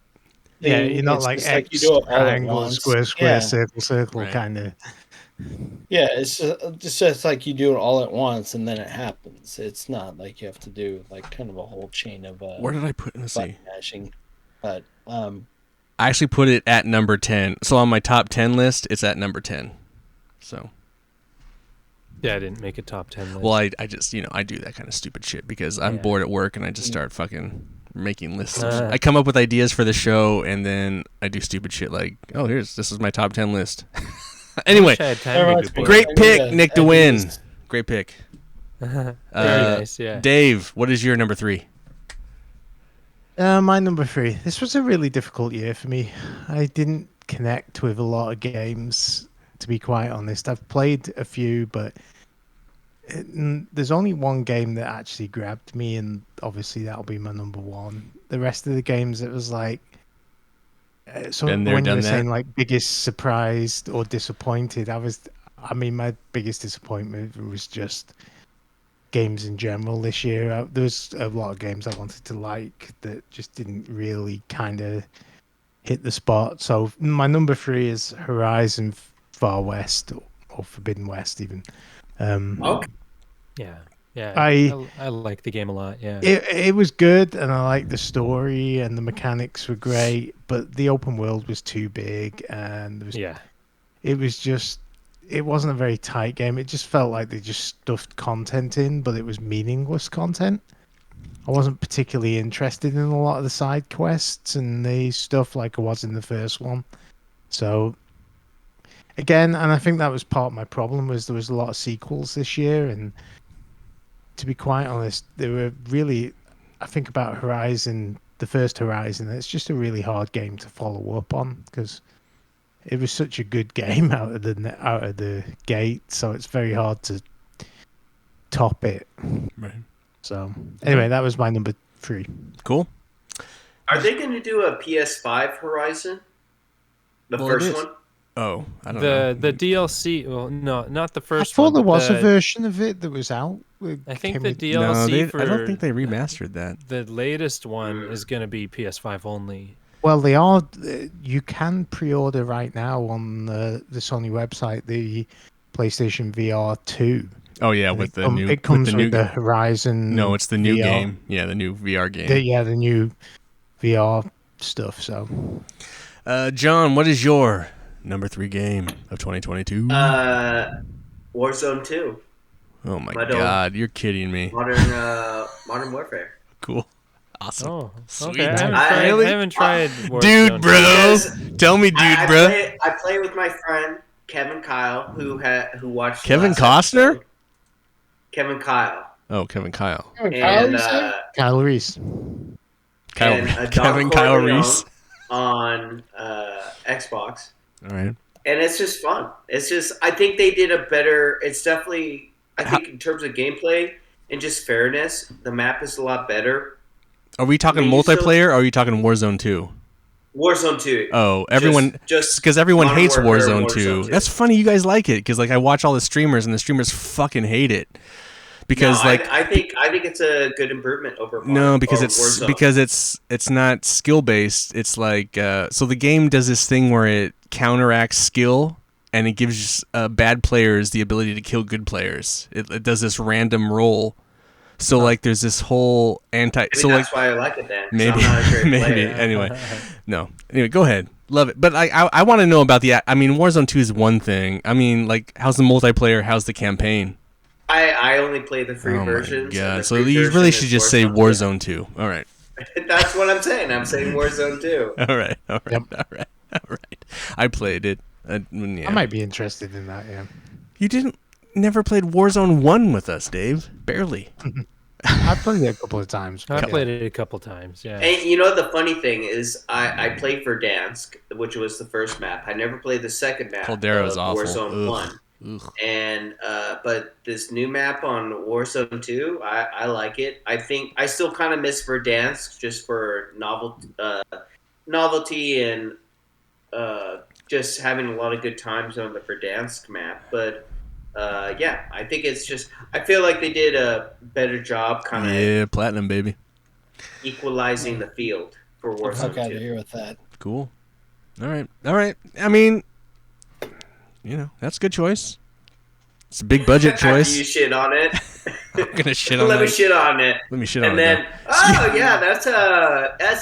Yeah, thing. you're not It's like just X, you do it all at triangle, once. square, square, Yeah. circle, Right. kind of. Yeah, it's just like you do it all at once and then it happens. It's not like you have to do like kind of a whole chain of Where did I put? Let's button see. mashing. But I actually put it at number 10. So on my top 10 list, it's at number 10. So Yeah, I didn't make a top 10 list. well, I just I do that kind of stupid shit because I'm Yeah. bored at work and I just start fucking making lists. Uh. I come up with ideas for the show and then I do stupid shit like, oh, this is my top 10 list. Anyway, Wish I had time everyone's to do great I pick, need to- Nick I need DeWin. to- Great pick. Very nice, yeah. Dave, what is your number 3? My number 3. This was a really difficult year for me. I didn't connect with a lot of games, to be quite honest. I've played a few, but there's only one game that actually grabbed me, and obviously that'll be my number 1. The rest of the games, it was like, so Been there, when you done were that. saying like biggest surprised or disappointed, I mean, my biggest disappointment was just games in general this year. There's a lot of games I wanted to like that just didn't really kind of hit the spot. So my number 3 is Horizon Far West or Forbidden West even. Okay. Yeah. Yeah. I like the game a lot, yeah. It was good, and I liked the story, and the mechanics were great, but the open world was too big, and Yeah. it wasn't a very tight game. It just felt like they just stuffed content in, but it was meaningless content. I wasn't particularly interested in a lot of the side quests and the stuff like I was in the first one. So again, and I think that was part of my problem, was there was a lot of sequels this year, and to be quite honest, they were really. I think about Horizon, the first Horizon. It's just a really hard game to follow up on because it was such a good game out of the gate. So it's very hard to top it. Right. So anyway, that was my number 3. Cool. Are they going to do a PS5 Horizon? The Well, it first is. one? Oh, I don't know. The DLC. Well, no, not the I first thought one. there but was a the- version of it that was out. I think Came the with- DLC I don't think they remastered that. the latest one is going to be PS5 only. Well, they are. You can pre-order right now on the Sony website the PlayStation VR 2. Oh yeah, And with the com- new. It comes with the with new. the Horizon. No, it's the new VR. game. Yeah, the new VR game. The new VR stuff. So John, what is your number 3 game of 2022? Warzone 2. Oh my I don't- god, you're kidding me. Modern Warfare. Cool. Awesome. Oh, Sweet. okay. I- Really? I haven't tried. Dude, Warzone. bro. Because Tell me, dude, I bro. play with my friend Kevin Kyle, who watched the Kevin last Costner? episode. Kevin Kyle. Oh, Kevin Kyle. And Kyle Reese. Kyle, and Kevin Don Kyle Corleone Reese. on Xbox. All right. And it's just fun. It's just, I think they did a better, it's definitely, I think in terms of gameplay and just fairness, the map is a lot better. Are we talking I mean, you still- multiplayer or are you talking Warzone 2? Warzone 2. Oh, everyone, Just because everyone Modern hates Warfare Warzone and 2. 2. That's funny you guys like it because like I watch all the streamers and the streamers fucking hate it because No, like I think it's a good improvement over no because or it's Warzone. because it's not skill based. It's like so the game does this thing where it counteracts skill and it gives bad players the ability to kill good players. It does this random roll. So like there's this whole anti. Maybe So like that's why I like it then. 'cause maybe I'm not a great maybe player. anyway go ahead, love it, but I want to know about I mean Warzone 2 is one thing. I mean like how's the multiplayer, how's the campaign? I only play the free Oh my versions. and god, the so free you version really is should just say 2. Warzone 2. All right. That's what I'm saying. I'm saying Warzone 2. All right. Yep. All right. I played it. Yeah. I might be interested in that. Yeah, You never played Warzone 1 with us, Dave. Barely. I played it a couple of times. I but played it a couple times. Yeah. And you know the funny thing is, I played for Dansk, which was the first map. I never played the second map. Caldera is of awful. Warzone Ugh. 1. Ugh. And but this new map on Warzone 2, I like it. I think I still kind of miss Verdansk just for novelty and just having a lot of good times on the Verdansk map. But yeah, I think it's just I feel like they did a better job kind of Yeah, platinum, baby. equalizing the field for Warzone Okay, I 2. agree with that. Cool. All right. I mean, that's a good choice. It's a big budget After you choice. shit on it. I'm gonna shit on Let me that. shit on it. Let me shit on And it. then, though. oh yeah, that's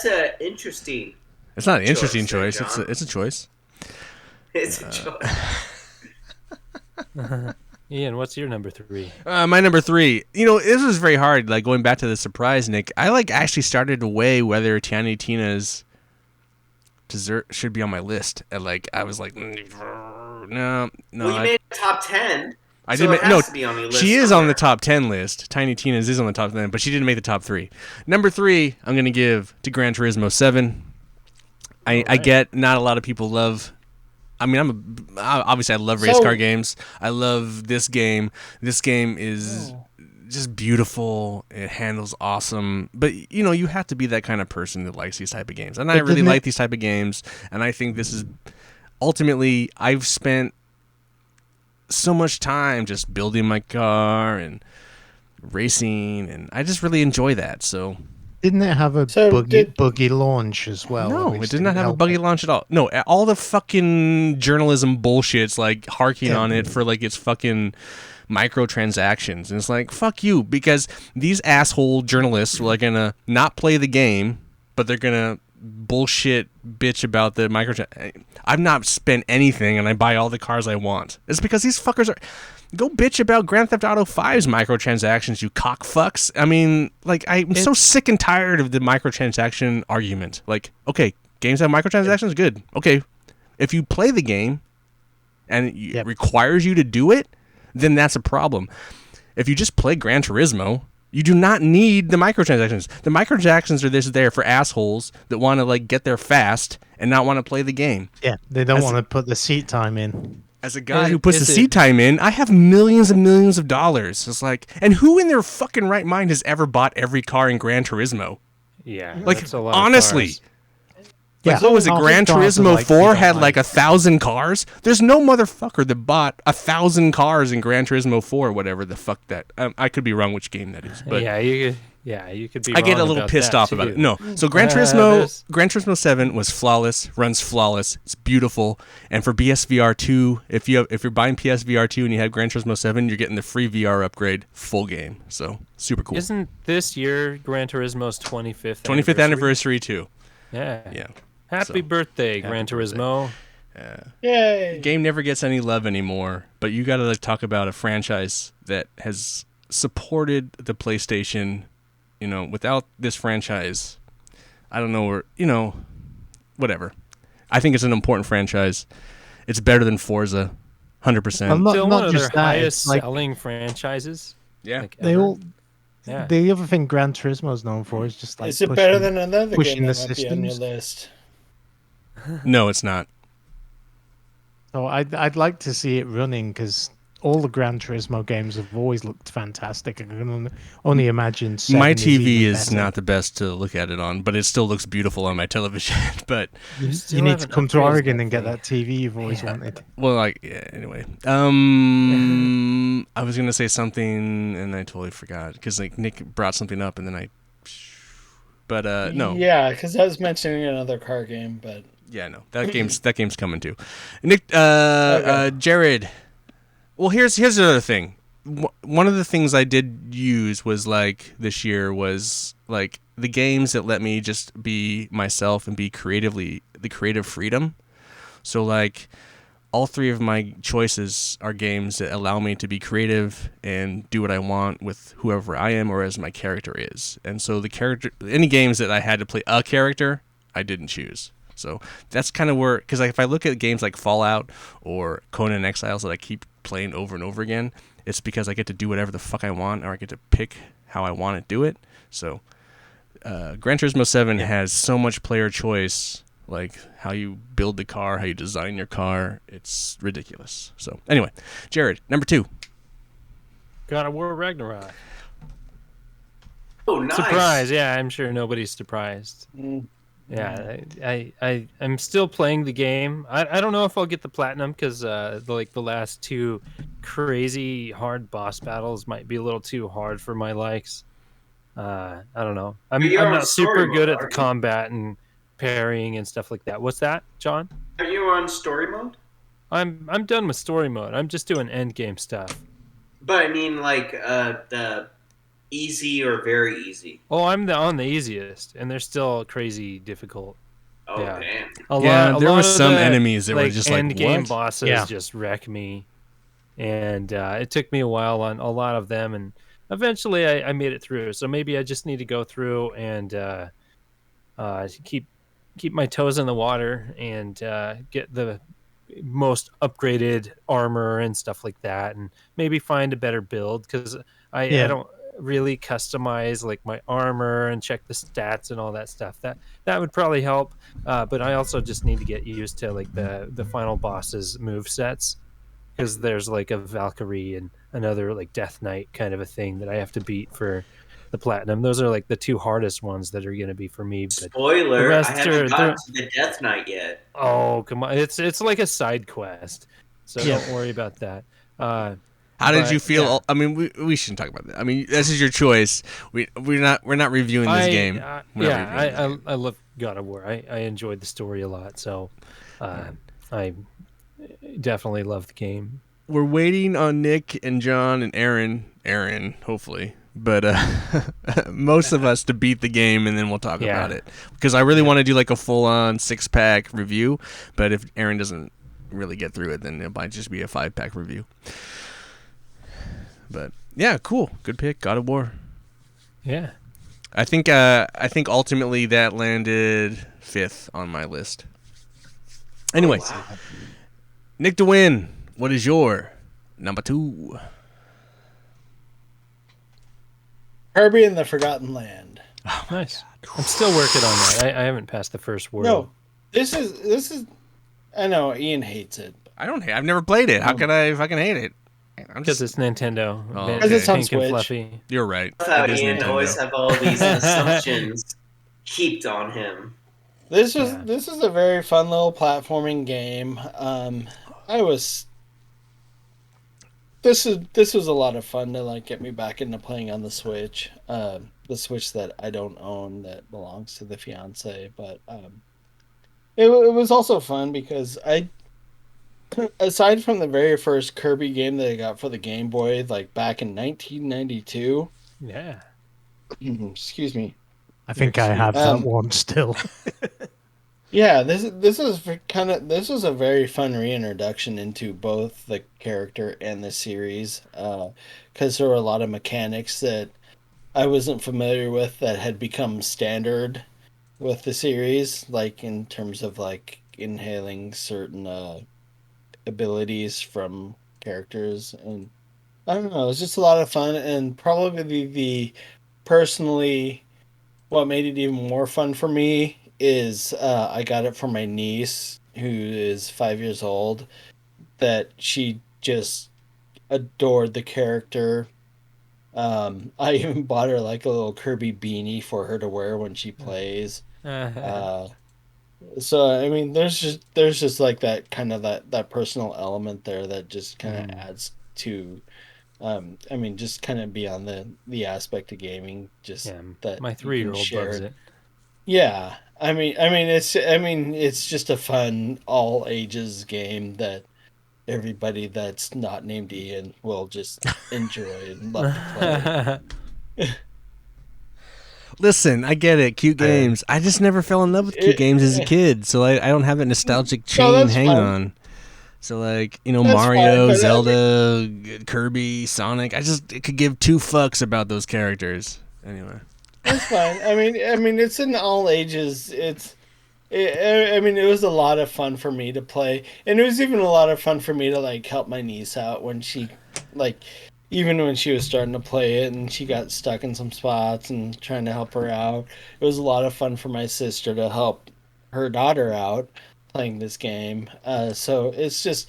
a interesting. It's not an interesting choice there, choice. John. It's a choice. It's a choice. Ian, what's your number 3? My number 3. This was very hard. Like going back to the surprise, Nick. I actually started to weigh whether Tiny Tina's dessert should be on my list. And I was like, no. Well, you made a top 10. I so did it has to be on your list she is on the somewhere. top 10 list. Tiny Tina's is on the top 10, but she didn't make the top 3. Number 3, I'm going to give to Gran Turismo 7. I get not a lot of people love. I mean, obviously I love race car games. I love this game. This game is just beautiful. It handles awesome. But you have to be that kind of person that likes these type of games. And I really like these type of games. And I think this is ultimately I've spent so much time just building my car and racing, and I just really enjoy that. So Didn't it have a So buggy launch as well? no, At it least did not have a help buggy it. launch at all. No, all the fucking journalism bullshit's harking on it for its fucking microtransactions. And it's like, fuck you, because these asshole journalists are gonna not play the game, but they're gonna bullshit bitch about the microtransactions. I've not spent anything and I buy all the cars I want. It's because these fuckers are... Go bitch about Grand Theft Auto 5's microtransactions, you cock fucks. I mean, I'm so sick and tired of the microtransaction argument. Okay, games have microtransactions? Good. Okay, if you play the game and it requires you to do it, then that's a problem. if you just play Gran Turismo, you do not need the microtransactions. The microtransactions are just there for assholes that want to like get there fast and not want to play the game. Yeah, they don't want to put the seat time in. As a guy who puts the seat time in, I have millions and millions of dollars. It's like, and who in their fucking right mind has ever bought every car in Gran Turismo? Yeah, like that's a lot honestly. of cars. Like, what was it? Gran Turismo 4 had like 1,000 cars. There's no motherfucker that bought 1,000 cars in Gran Turismo 4, whatever the fuck that. I could be wrong which game that is, but you could be. I get a wrong little about pissed that off too. about it. No, so Gran Turismo 7 was flawless, runs flawless, it's beautiful, and for PSVR 2, if you're buying PSVR 2 and you have Gran Turismo 7, you're getting the free VR upgrade, full game. So super cool. Isn't this year Gran Turismo's 25th anniversary too? Yeah. Yeah. Happy birthday, Gran Turismo. Yay! The game never gets any love anymore, but you got to like talk about a franchise that has supported the PlayStation. You know, without this franchise, I don't know where, whatever. I think it's an important franchise. It's better than Forza, 100%. Still one of their just that, highest it's like- selling franchises. Yeah. like They ever. all. Yeah. The other thing Gran Turismo is known for is just like Is it better pushing- than another pushing game the that might be on your systems. list? No, it's not. So I'd like to see it running because all the Gran Turismo games have always looked fantastic. I can only imagine. 7 My is TV even is better. not the best to look at it on, but it still looks beautiful on my television. But You still need to haven't come to upgraded Oregon that and get thing. that TV you've always wanted. well, like anyway. I was gonna say something and I totally forgot because like Nick brought something up and then I. But no. Yeah, because I was mentioning another car game, but Yeah, no, that game's coming too. Nick, Okay. Jared. Well, here's the other thing. One of the things I did use was like this year was like the games that let me just be myself and be the creative freedom. So like all three of my choices are games that allow me to be creative and do what I want with whoever I am or as my character is. And so any games that I had to play a character, I didn't choose. So that's kind of where, because like if I look at games like Fallout or Conan Exiles that I keep playing over and over again, it's because I get to do whatever the fuck I want or I get to pick how I want to do it. So Gran Turismo 7 has so much player choice, like how you build the car, how you design your car. It's ridiculous. So anyway, Jared, number 2. God of War Ragnarok. Oh, nice. Surprise! Yeah, I'm sure nobody's surprised. Yeah, I'm still playing the game. I don't know if I'll get the platinum because the last 2 crazy hard boss battles might be a little too hard for my likes. I don't know. I'm But you're on not super story good mode, at the aren't you? combat and parrying and stuff like that. What's that, John? Are you on story mode? I'm done with story mode. I'm just doing end game stuff. But I mean, like the easy or very easy. Oh, I'm on the easiest, and they're still crazy difficult. Oh Yeah. damn! There lot was of some the, enemies that were just like, end game what? bosses Yeah. just wreck me, and it took me a while on a lot of them, and eventually I made it through. So maybe I just need to go through and keep my toes in the water and get the most upgraded armor and stuff like that, and maybe find a better build because I don't really customize like my armor and check the stats and all that stuff. That would probably help, but I also just need to get used to like the final boss's move sets because there's like a Valkyrie and another like Death Knight kind of a thing that I have to beat for the platinum. Those are like the 2 hardest ones that are going to be for me. But Spoiler: the I rest haven't are- gotten to the Death Knight yet. oh come on, it's like a side quest, so Yeah. don't worry about that. How did But, you feel? yeah. I mean, we shouldn't talk about that. I mean, this is your choice. We're not reviewing this game. We're not reviewing this game. I love God of War. I enjoyed the story a lot, so I definitely love the game. We're waiting on Nick and John and Aaron, hopefully, but most of us to beat the game, and then we'll talk about it. Because I really want to do like a full-on 6-pack review, but if Aaron doesn't really get through it, then it might just be a 5-pack review. But yeah, cool, good pick, God of War. Yeah. I think ultimately that landed 5th on my list. Anyway, Nick DeWin, what is your number 2? Kirby and the Forgotten Land. Nice. I'm still working on that. I haven't passed the first world. No, this is. I know Ian hates it I don't hate. I've never played it. How could I fucking hate it? I'm Because just. it's Nintendo. Oh, Man, okay. it's on pink and Switch. fluffy. You're right. I love how It is Ian always Nintendo. have all these assumptions heaped on him. This Yeah. is a very fun little platforming game. I was. This was a lot of fun to like get me back into playing on the Switch. The Switch that I don't own that belongs to the fiance, but it was also fun because aside from the very first Kirby game that I got for the Game Boy, like back in 1992. Yeah. Excuse me. I think I have that Um, one still. Yeah, this was a very fun reintroduction into both the character and the series, because there were a lot of mechanics that I wasn't familiar with that had become standard with the series, like in terms of like inhaling certain abilities from characters, and I don't know, it was just a lot of fun, and probably the personally what made it even more fun for me is I got it for my niece who is 5 years old. That she just adored the character. I even bought her like a little Kirby beanie for her to wear when she plays. Uh, so I mean, there's just like that kind of that personal element there that just kind of adds to. I mean, just kind of beyond the aspect of gaming, just Yeah. that My you can 3-year-old share loves it. it. Yeah, I mean, it's just a fun all ages game that everybody that's not named Ian will just enjoy and love to play. Listen, I get it. Cute games. I just never fell in love with cute games as a kid, so I don't have that nostalgic chain that's hang fine. on. So like That's Mario, fine, but Zelda, Kirby, Sonic. I could give two fucks about those characters. Anyway. That's fine. I mean, it's in all ages. I mean, it was a lot of fun for me to play, and it was even a lot of fun for me to like help my niece out when she, like, even when she was starting to play it and she got stuck in some spots and trying to help her out. It was a lot of fun for my sister to help her daughter out playing this game. So it's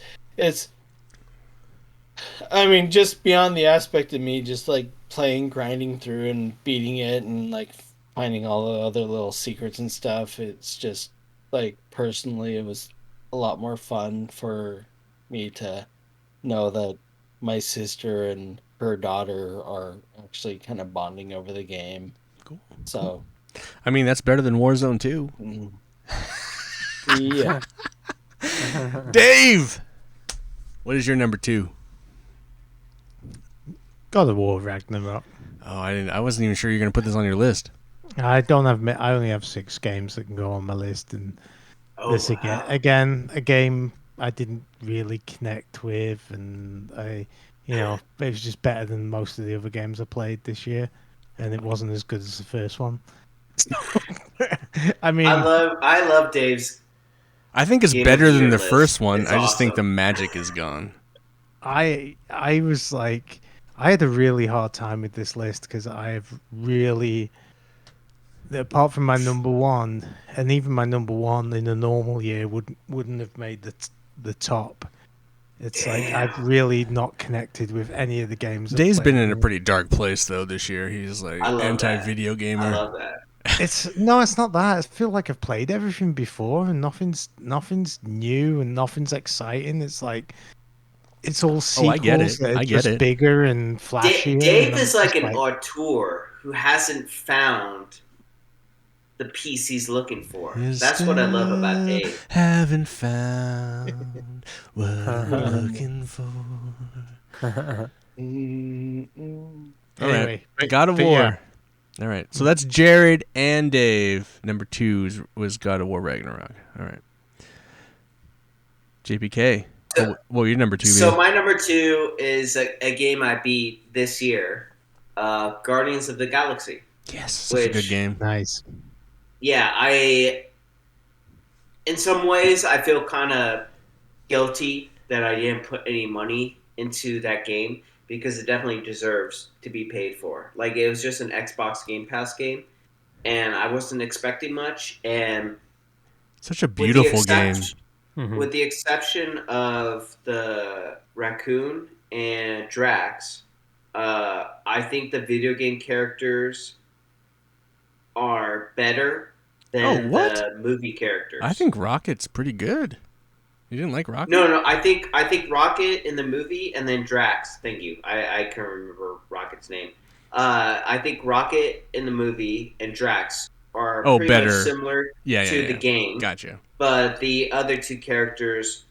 I mean, just beyond the aspect of me just like playing, grinding through and beating it and like finding all the other little secrets and stuff, it's just like personally, it was a lot more fun for me to know that my sister and her daughter are actually kind of bonding over the game. Cool. So, I mean, that's better than Warzone 2. mm, yeah. Dave, what is your number 2? God of War Ragnarok. Oh, I wasn't even sure you're gonna put this on your list. I don't have. I only have 6 games that can go on my list, and Oh, this wow. again a game I didn't really connect with, and it was just better than most of the other games I played this year, and it wasn't as good as the first one. I mean, I love Dave's. I think it's Game of better the than Year the list. first one. It's I just think the awesome. magic is gone. I was like, I had a really hard time with this list because I've really, apart from my number one, and even my number one in a normal year wouldn't have made the top. It's like I've Damn. really not connected with any of the games. I've Dave's been played. in a pretty dark place though this year. He's like I love anti-video that. gamer. I love that. It's not that. I feel like I've played everything before, and nothing's new and nothing's exciting. It's like it's all Oh, I get sequels it. that are I get just it. bigger and flashier. Dave and I'm is like just an auteur who hasn't found the piece he's looking for. That's what I love about Still Dave. haven't found what I'm looking for. All right, Anyway, God of but War. yeah. All right, so that's Jared and Dave. Number 2 was God of War Ragnarok. All right, JPK. What your number 2 be? So my number 2 is a game I beat this year, Guardians of the Galaxy. Yes, such a good game. Nice. Yeah, in some ways, I feel kind of guilty that I didn't put any money into that game because it definitely deserves to be paid for. Like, it was just an Xbox Game Pass game, and I wasn't expecting much. And Such a with the beautiful game. with the exception of the raccoon and Drax, I think the video game characters are better than the movie characters. I think Rocket's pretty good. You didn't like Rocket? No. I think Rocket in the movie, and then Drax. Thank you. I can't remember Rocket's name. I think Rocket in the movie and Drax are pretty better. much similar to the game. Gotcha. But the other two characters.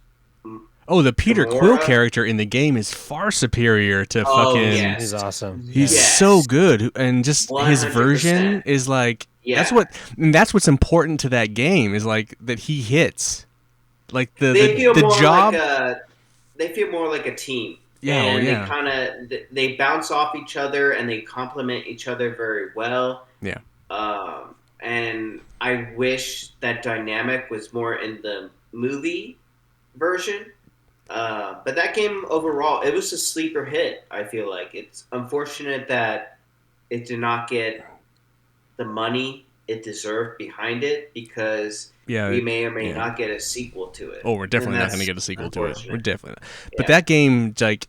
Oh, the Peter Gamora? Quill character in the game is far superior to fucking. Yes. He's awesome. He's so good, and just his 100%. version is like that's what's important to that game is like that he hits, like the job. They feel more like a team. Yeah, and yeah. they kind of they bounce off each other and they complement each other very well. Yeah. And I wish that dynamic was more in the movie version. But that game overall, it was a sleeper hit. I feel like it's unfortunate that it did not get the money it deserved behind it because we may or may not get a sequel to it. Oh, we're definitely not going to get a sequel to it. We're definitely not. But Yeah. that game, like,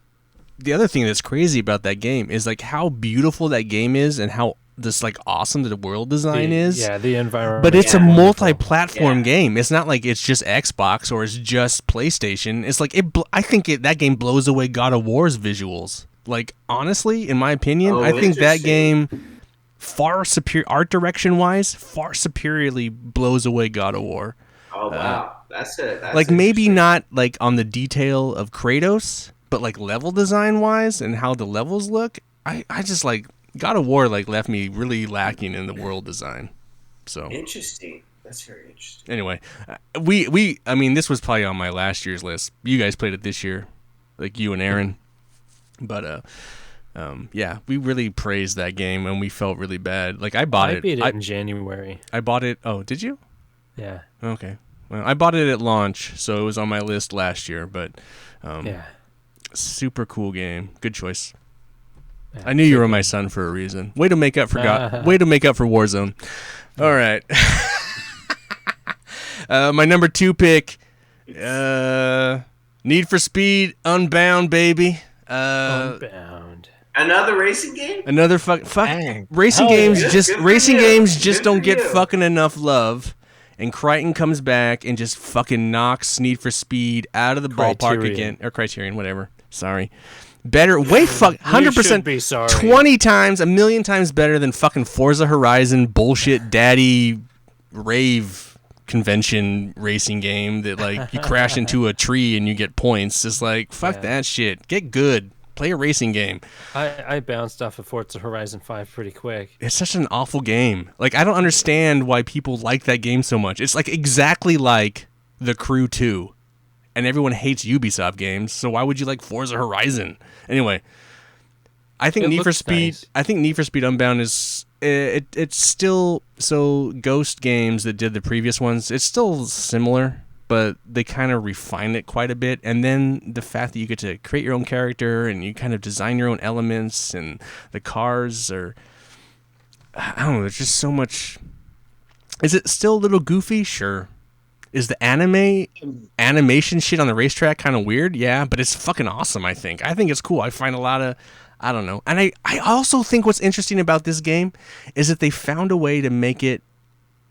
the other thing that's crazy about that game is like how beautiful that game is and how this like awesome the world design is. Yeah, the environment. But it's a wonderful. multi-platform game. It's not like it's just Xbox or it's just PlayStation. It's like I think that game blows away God of War's visuals. Like honestly, in my opinion, I think that game far superior art direction wise, far superiorly blows away God of War. Oh wow, that's like maybe not like on the detail of Kratos, but like level design wise and how the levels look. I just like. God of War like left me really lacking in the world design. So interesting. That's very interesting. Anyway, I mean this was probably on my last year's list. You guys played it this year, like you and Aaron. But yeah, we really praised that game and we felt really bad. Like I beat it in January. I bought it. Oh, did you? Yeah. Okay. Well, I bought it at launch, so it was on my list last year. But super cool game. Good choice. Yeah, I knew you were my son for a reason. Way to make up for Way to make up for Warzone. All right. My number 2 pick, Need for Speed Unbound, baby. Unbound. Another racing game? Another racing games. Just don't get fucking enough love. And Crichton comes back and just fucking knocks Need for Speed out of the ballpark again, or Criterion, whatever. Sorry. Better, 100%, 20 times, a million times better than fucking Forza Horizon bullshit daddy rave convention racing game that like you crash into a tree and you get points. It's like fuck that shit. Get good. Play a racing game. I bounced off of Forza Horizon 5 pretty quick. It's such an awful game. Like I don't understand why people like that game so much. It's like exactly like The Crew 2. And everyone hates Ubisoft games, so why would you like Forza Horizon? Anyway, I think Need for Speed. Nice. I think Need for Speed Unbound is it's still so Ghost Games that did the previous ones. It's still similar, but they kind of refine it quite a bit. And then the fact that you get to create your own character and you kind of design your own elements and the cars are, I don't know. There's just so much. Is it still a little goofy? Sure. Is the animation shit on the racetrack kind of weird? Yeah, but it's fucking awesome, I think. I think it's cool. I find a lot of, I don't know. And I also think what's interesting about this game is that they found a way to make it,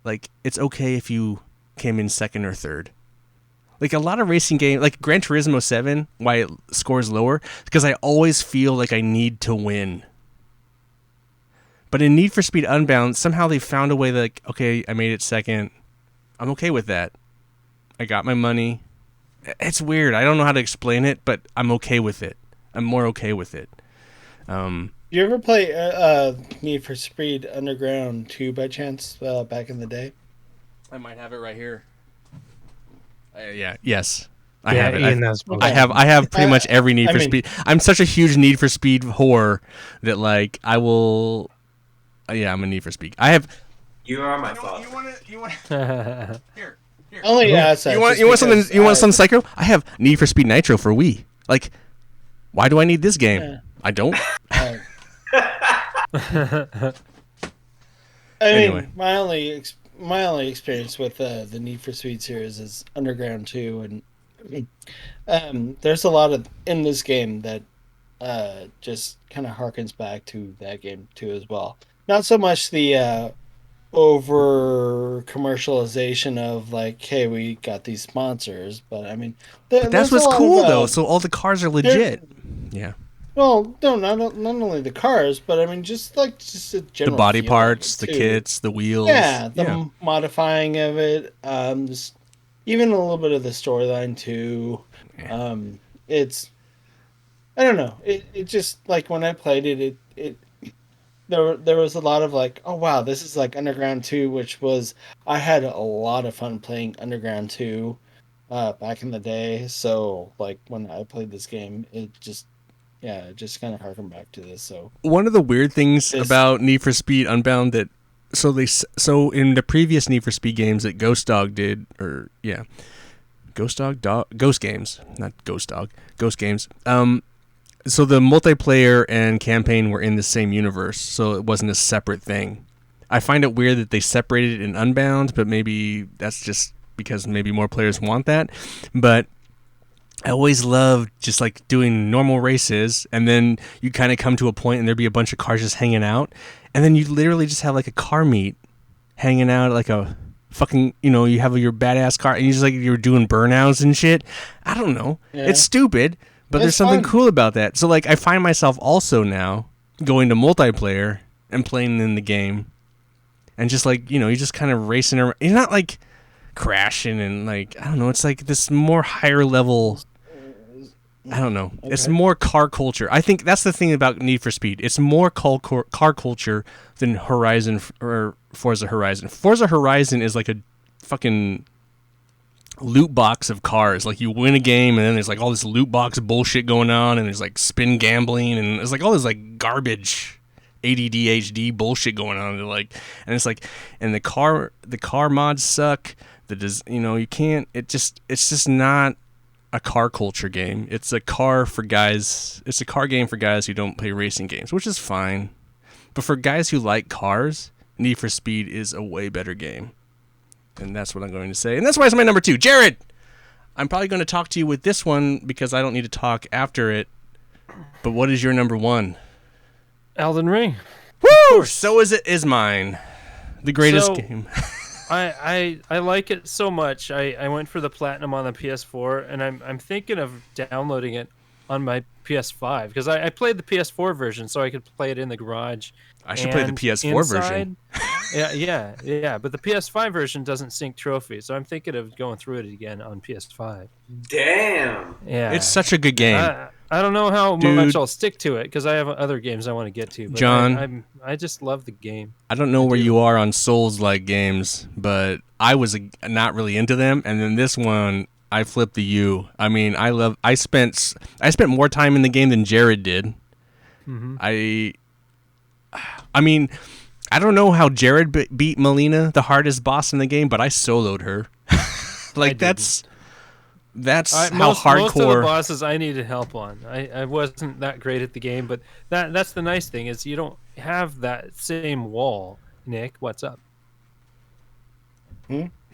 like, it's okay if you came in second or third. Like, a lot of racing games, like Gran Turismo 7, why it scores lower, because I always feel like I need to win. But in Need for Speed Unbound, somehow they found a way that, like, okay, I made it second. I'm okay with that. I got my money. It's weird. I don't know how to explain it, but I'm okay with it. I'm more okay with it. You ever play Need for Speed Underground 2 by chance back in the day? I might have it right here. Yes. I have it. I have pretty much every Need for Speed. I'm such a huge Need for Speed whore that like I will. Yeah, I'm a Need for Speed. I have. You are my father. You want here. Only you want something? You want some psycho? I have Need for Speed Nitro for Wii. Like, why do I need this game? I don't. Uh, I Anyway. mean, my only experience with the Need for Speed series is Underground 2, and there's a lot of in this game that just kind of harkens back to that game too as well. Not so much the over commercialization of like, hey, we got these sponsors, but I mean, But that's there's a what's lot cool, though. of So all the cars are there. legit. Yeah. Well, no, not only the cars, but I mean, just a The general body feel of parts, it the too. kits, the wheels. Yeah, the Yeah. modifying of it, even a little bit of the storyline too. Yeah. It's I don't know. It just like when I played it there was a lot of like, oh wow, this is like Underground 2, which was I had a lot of fun playing Underground 2 back in the day. So like when I played this game, it just kind of harkened back to this. So One of the weird things this about Need for Speed Unbound that so in the previous Need for Speed games that Ghost Dog did, or yeah, Ghost Games, not Ghost Dog, Ghost Games. So the multiplayer and campaign were in the same universe, so it wasn't a separate thing. I find it weird that they separated it in Unbound, but maybe that's just because maybe more players want that. But I always loved just like doing normal races, and then you kind of come to a point and there'd be a bunch of cars just hanging out, and then you literally just have like a car meet hanging out, like a fucking, you have your badass car, and you just like you're doing burnouts and shit. I don't know. Yeah. It's stupid, but there's It's something fun. cool about that. So like I find myself also now going to multiplayer and playing in the game, and just like you're just kind of racing around. You're not like crashing and like I don't know. It's like this more higher level. I don't know. It's Okay. more car culture. I think that's the thing about Need for Speed. It's more car culture than Horizon or Forza Horizon. Forza Horizon is like a fucking loot box of cars. Like you win a game and then there's like all this loot box bullshit going on, and there's like spin gambling, and there's like all this like garbage ADDHD bullshit going on. And it's like, and the car mods suck. You can't. It's just not a car culture game. It's a car game for guys who don't play racing games, which is fine. But for guys who like cars, Need for Speed is a way better game. And that's what I'm going to say. And that's why it's my number 2. Jared! I'm probably going to talk to you with this one because I don't need to talk after it. But what is your number 1? Elden Ring. Woo! So is mine. The greatest So- game. I like it so much. I went for the platinum on the PS4, and I'm thinking of downloading it on my PS5 because I played the PS4 version so I could play it in the garage. I should play the and PS4 version. Yeah. But the PS5 version doesn't sync trophies, so I'm thinking of going through it again on PS5. Damn. Yeah, It's such a good game. I don't know how Dude. much I'll stick to it because I have other games I want to get to. But John. I just love the game. I don't know where you are on Souls-like games, but I was not really into them, and then this one, I flipped the U. I mean, I spent more time in the game than Jared did. Mm-hmm. I mean, I don't know how Jared beat Melina, the hardest boss in the game, but I soloed her. Like that's how Most of the hardcore. bosses I needed help on. I wasn't that great at the game, but that's the nice thing is you don't have that same wall. Nick, what's up?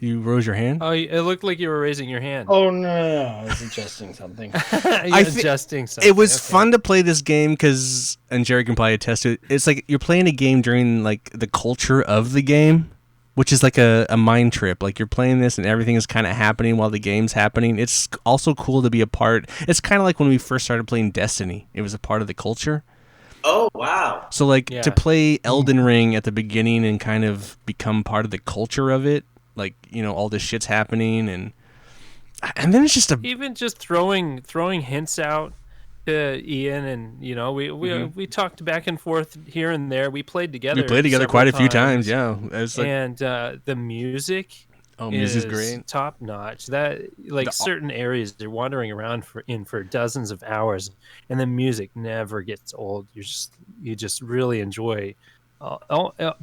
You rose your hand. Oh, it looked like you were raising your hand. Oh no, I was adjusting something. You're adjusting something. It was Okay. fun to play this game because, and Jared can probably attest to it. It's like you're playing a game during like the culture of the game, which is like a mind trip. Like you're playing this and everything is kind of happening while the game's happening. It's also cool to be a part. It's kind of like when we first started playing Destiny. It was a part of the culture. Oh, wow. So like Yeah. to play Elden Ring at the beginning and kind of become part of the culture of it, like all this shit's happening, and then it's just Even just throwing hints out to Ian, and we talked back and forth here and there. We played together. we played together several quite a few times. Yeah, it was like And the music music's is great. top notch. That like The- certain areas they're wandering around for dozens of hours, and the music never gets old. You just really enjoy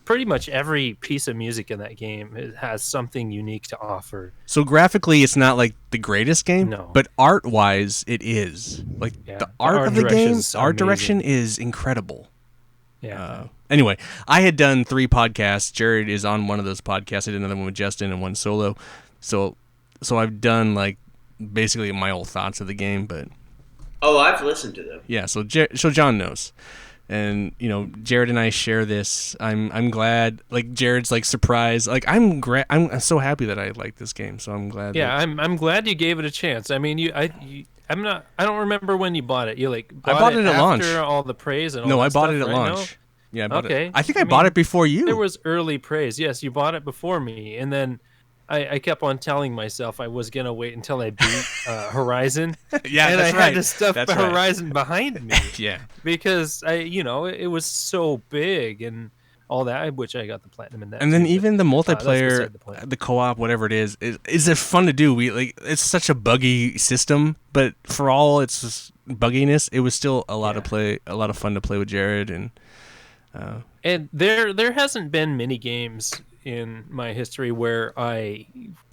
Pretty much every piece of music in that game has something unique to offer. So graphically, it's not like the greatest game, No. but art-wise, it is. Like Yeah, the the art art of the game, direction's the art direction amazing. is incredible. Yeah. Anyway, I had done 3 podcasts. Jared is on one of those podcasts. I did another one with Justin and one solo. So I've done like basically my whole thoughts of the game, but Oh, I've listened to them. yeah. So John knows, and you know, Jared and I share this. I'm glad. Like Jared's like surprised. Like I'm so happy that I like this game. So I'm glad. Yeah, that, I'm glad you gave it a chance. I mean, I don't remember when you bought it. You like bought it at after launch. all the praise and all no, that I bought stuff, it at right? launch. Yeah, I bought Okay. it. I think I I bought mean, it before you. There was early praise. Yes, you bought it before me, and then I kept on telling myself I was gonna wait until I beat Horizon. Yeah, and that's I right. had to stuff That's right. Horizon behind me Yeah. because it was so big and all that. Which I got the platinum in that. And then too, but, even the that's multiplayer, beside the point. the co-op, whatever it is it fun to do. We like it's such a buggy system, but for all its bugginess, it was still a lot of fun to play with Jared and. And there hasn't been many games in my history where I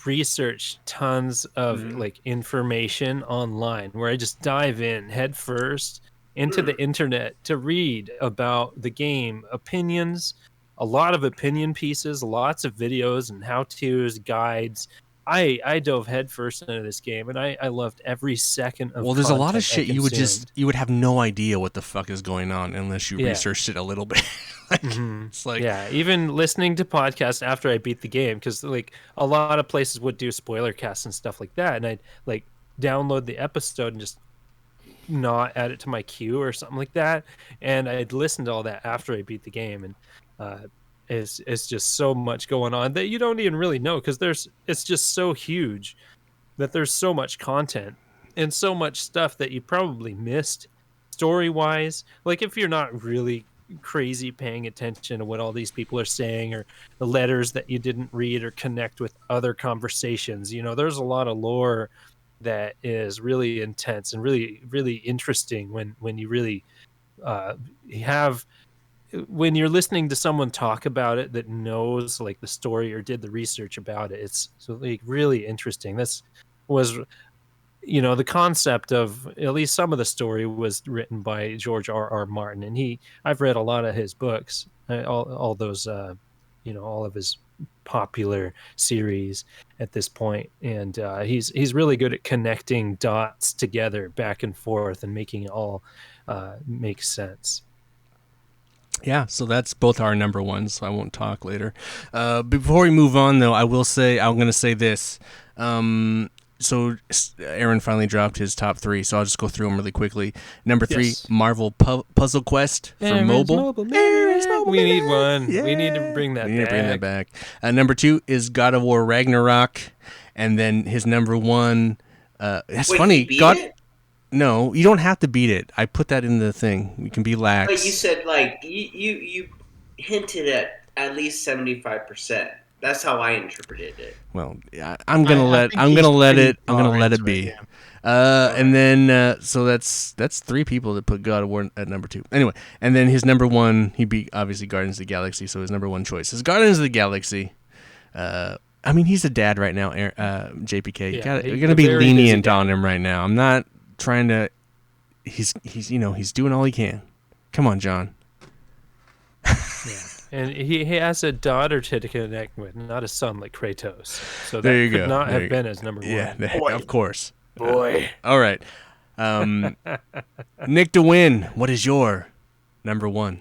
researched tons of like information online, where I just dive in head first into the internet to read about the game, opinions, a lot of opinion pieces, lots of videos and how-tos, guides. I dove headfirst into this game, and I loved every second of. Well, there's a lot of content I shit you consumed. would have no idea what the fuck is going on unless you Yeah. researched it a little bit. Like, It's like Yeah, even listening to podcasts after I beat the game, because like a lot of places would do spoiler casts and stuff like that, and I'd like download the episode and just not add it to my queue or something like that, and I'd listen to all that after I beat the game, and it's just so much going on that you don't even really know because it's just so huge that there's so much content and so much stuff that you probably missed story wise. Like if you're not really crazy paying attention to what all these people are saying or the letters that you didn't read or connect with other conversations, there's a lot of lore that is really intense and really, really interesting when you really have when you're listening to someone talk about it that knows like the story or did the research about it. It's so like really interesting. This was the concept of at least some of the story was written by George R.R. Martin, and I've read a lot of his books, all those all of his popular series at this point, and he's really good at connecting dots together back and forth and making it all make sense. Yeah, so that's both our number ones. So I won't talk later. Before we move on, though, I'm going to say this. So Aaron finally dropped his top 3, so I'll just go through them really quickly. Number 3, Yes. Marvel Puzzle Quest for mobile. We need one. Yeah. We need to bring that We need to bring that back. back. Number 2 is God of War Ragnarok, and then his number 1. That's Wait, funny. you beat it? No, you don't have to beat it. I put that in the thing. You can be lax. But you said like you hinted at least 75%. That's how I interpreted it. Well, yeah, I'm gonna let think he's it pretty far into be. it, yeah. And then so that's 3 people that put God of War at number 2. Anyway, and then his number 1, he beat obviously Guardians of the Galaxy, so his number 1 choice is Guardians of the Galaxy. I mean, he's a dad right now, JPK. Yeah, You're gonna be very busy lenient dad. on him right now. I'm not trying to. He's he's doing all he can. Come on, John. And he has a daughter to connect with, not a son like Kratos. So that There you could go. not There have you been his number one. Yeah, of course. Boy. All right. Nick DeWin, what is your number 1?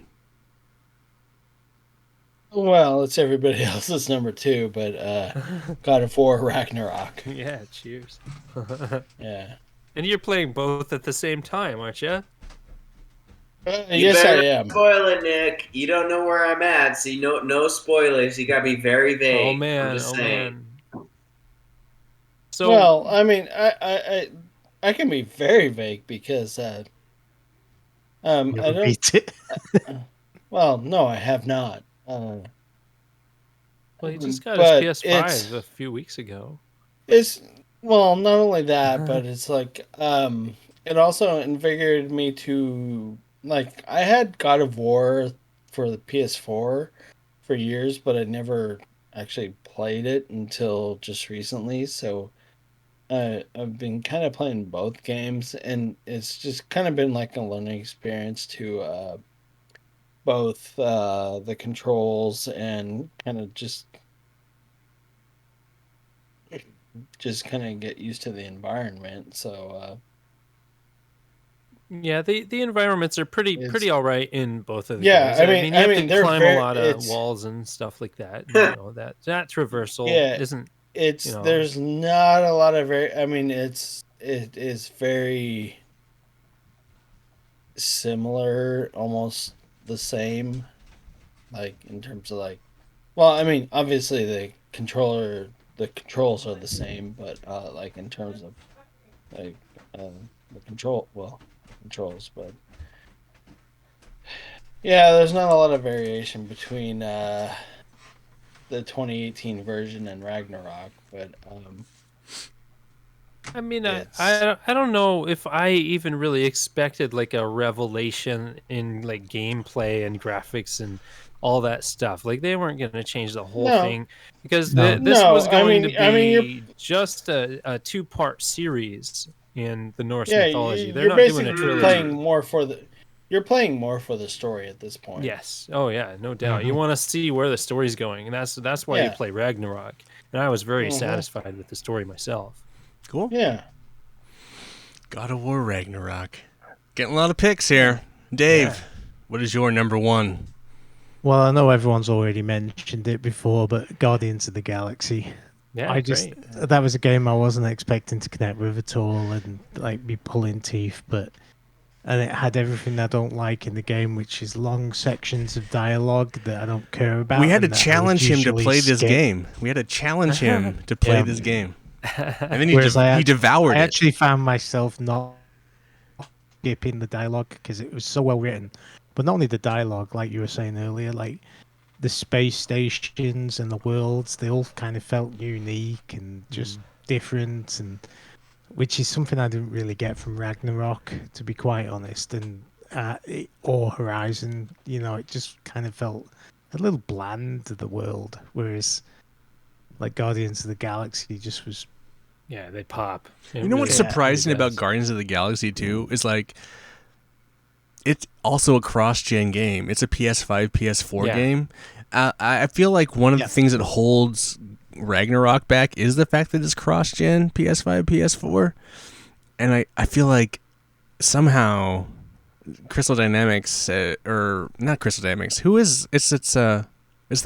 Well, it's everybody else's number 2, but God of War Ragnarok. Yeah, cheers. Yeah. And you're playing both at the same time, aren't you? You Yes, I better am. Spoil it, Nick. You don't know where I'm at, so no spoilers. You gotta be very vague. Oh I'm man, just oh saying. man. So Well, I mean, I can be very vague because You I haven't don't. beat it. Well, no, I have not. well, he just got but his PS5 a few weeks ago. It's well, not only that, but it's like it also invigorated me to like I had God of War for the PS4 for years, but I never actually played it until just recently. So I've been kind of playing both games, and it's just kind of been like a learning experience to both the controls and kind of just kind of get used to the environment. So Yeah, the environments are pretty it's all right in both of the yeah. games. You have to They're climb a very lot of it's walls and stuff like that. You know, that traversal yeah. isn't, you It's know, there's not a lot of very. I mean, it is very similar, almost the same, like in terms of like. Well, I mean, obviously the controls are the same, but like in terms of like the controls, but yeah, there's not a lot of variation between the 2018 version and Ragnarok, but I mean, it's I don't know if I even really expected like a revelation in like gameplay and graphics and all that stuff. Like they weren't going to change the whole no, thing because No. this no. was going to I mean, be just a two-part series in the Norse mythology. They're you're not doing a basically playing trilogy. more for the you're playing more for the story at this point. Yes. Oh yeah, no doubt. You Mhm. want to see where the story's going, and that's why you Yeah. play Ragnarok. And I was very Hmm. satisfied with the story myself. Cool. Yeah. God of War Ragnarok. Getting a lot of picks here. Dave, Yeah. what is your number one? Well, I know everyone's already mentioned it before, but Guardians of the Galaxy. Yeah, I just great. that was a game I wasn't expecting to connect with at all, and like be pulling teeth, and it had everything I don't like in the game, which is long sections of dialogue that I don't care about. We had to and that I would challenge him to usually play this skip. game. We had to challenge him to play Yeah. this game. And then Whereas he devoured I it. actually found myself not skipping the dialogue because it was so well written. But not only the dialogue, like you were saying earlier, like the space stations and the worlds, they all kind of felt unique and just different, and which is something I didn't really get from Ragnarok, to be quite honest. And or Horizon, it just kind of felt a little bland to the world, whereas like Guardians of the Galaxy just was. Yeah, they pop. It You know what's really surprising about does. Guardians of the Galaxy 2 is like it's also a cross-gen game. It's a PS5, PS4 Yeah. game. I feel like one of Yeah. the things that holds Ragnarok back is the fact that it's cross-gen, PS5, PS4. And I feel like somehow Crystal Dynamics or not Crystal Dynamics. Who is it's the it's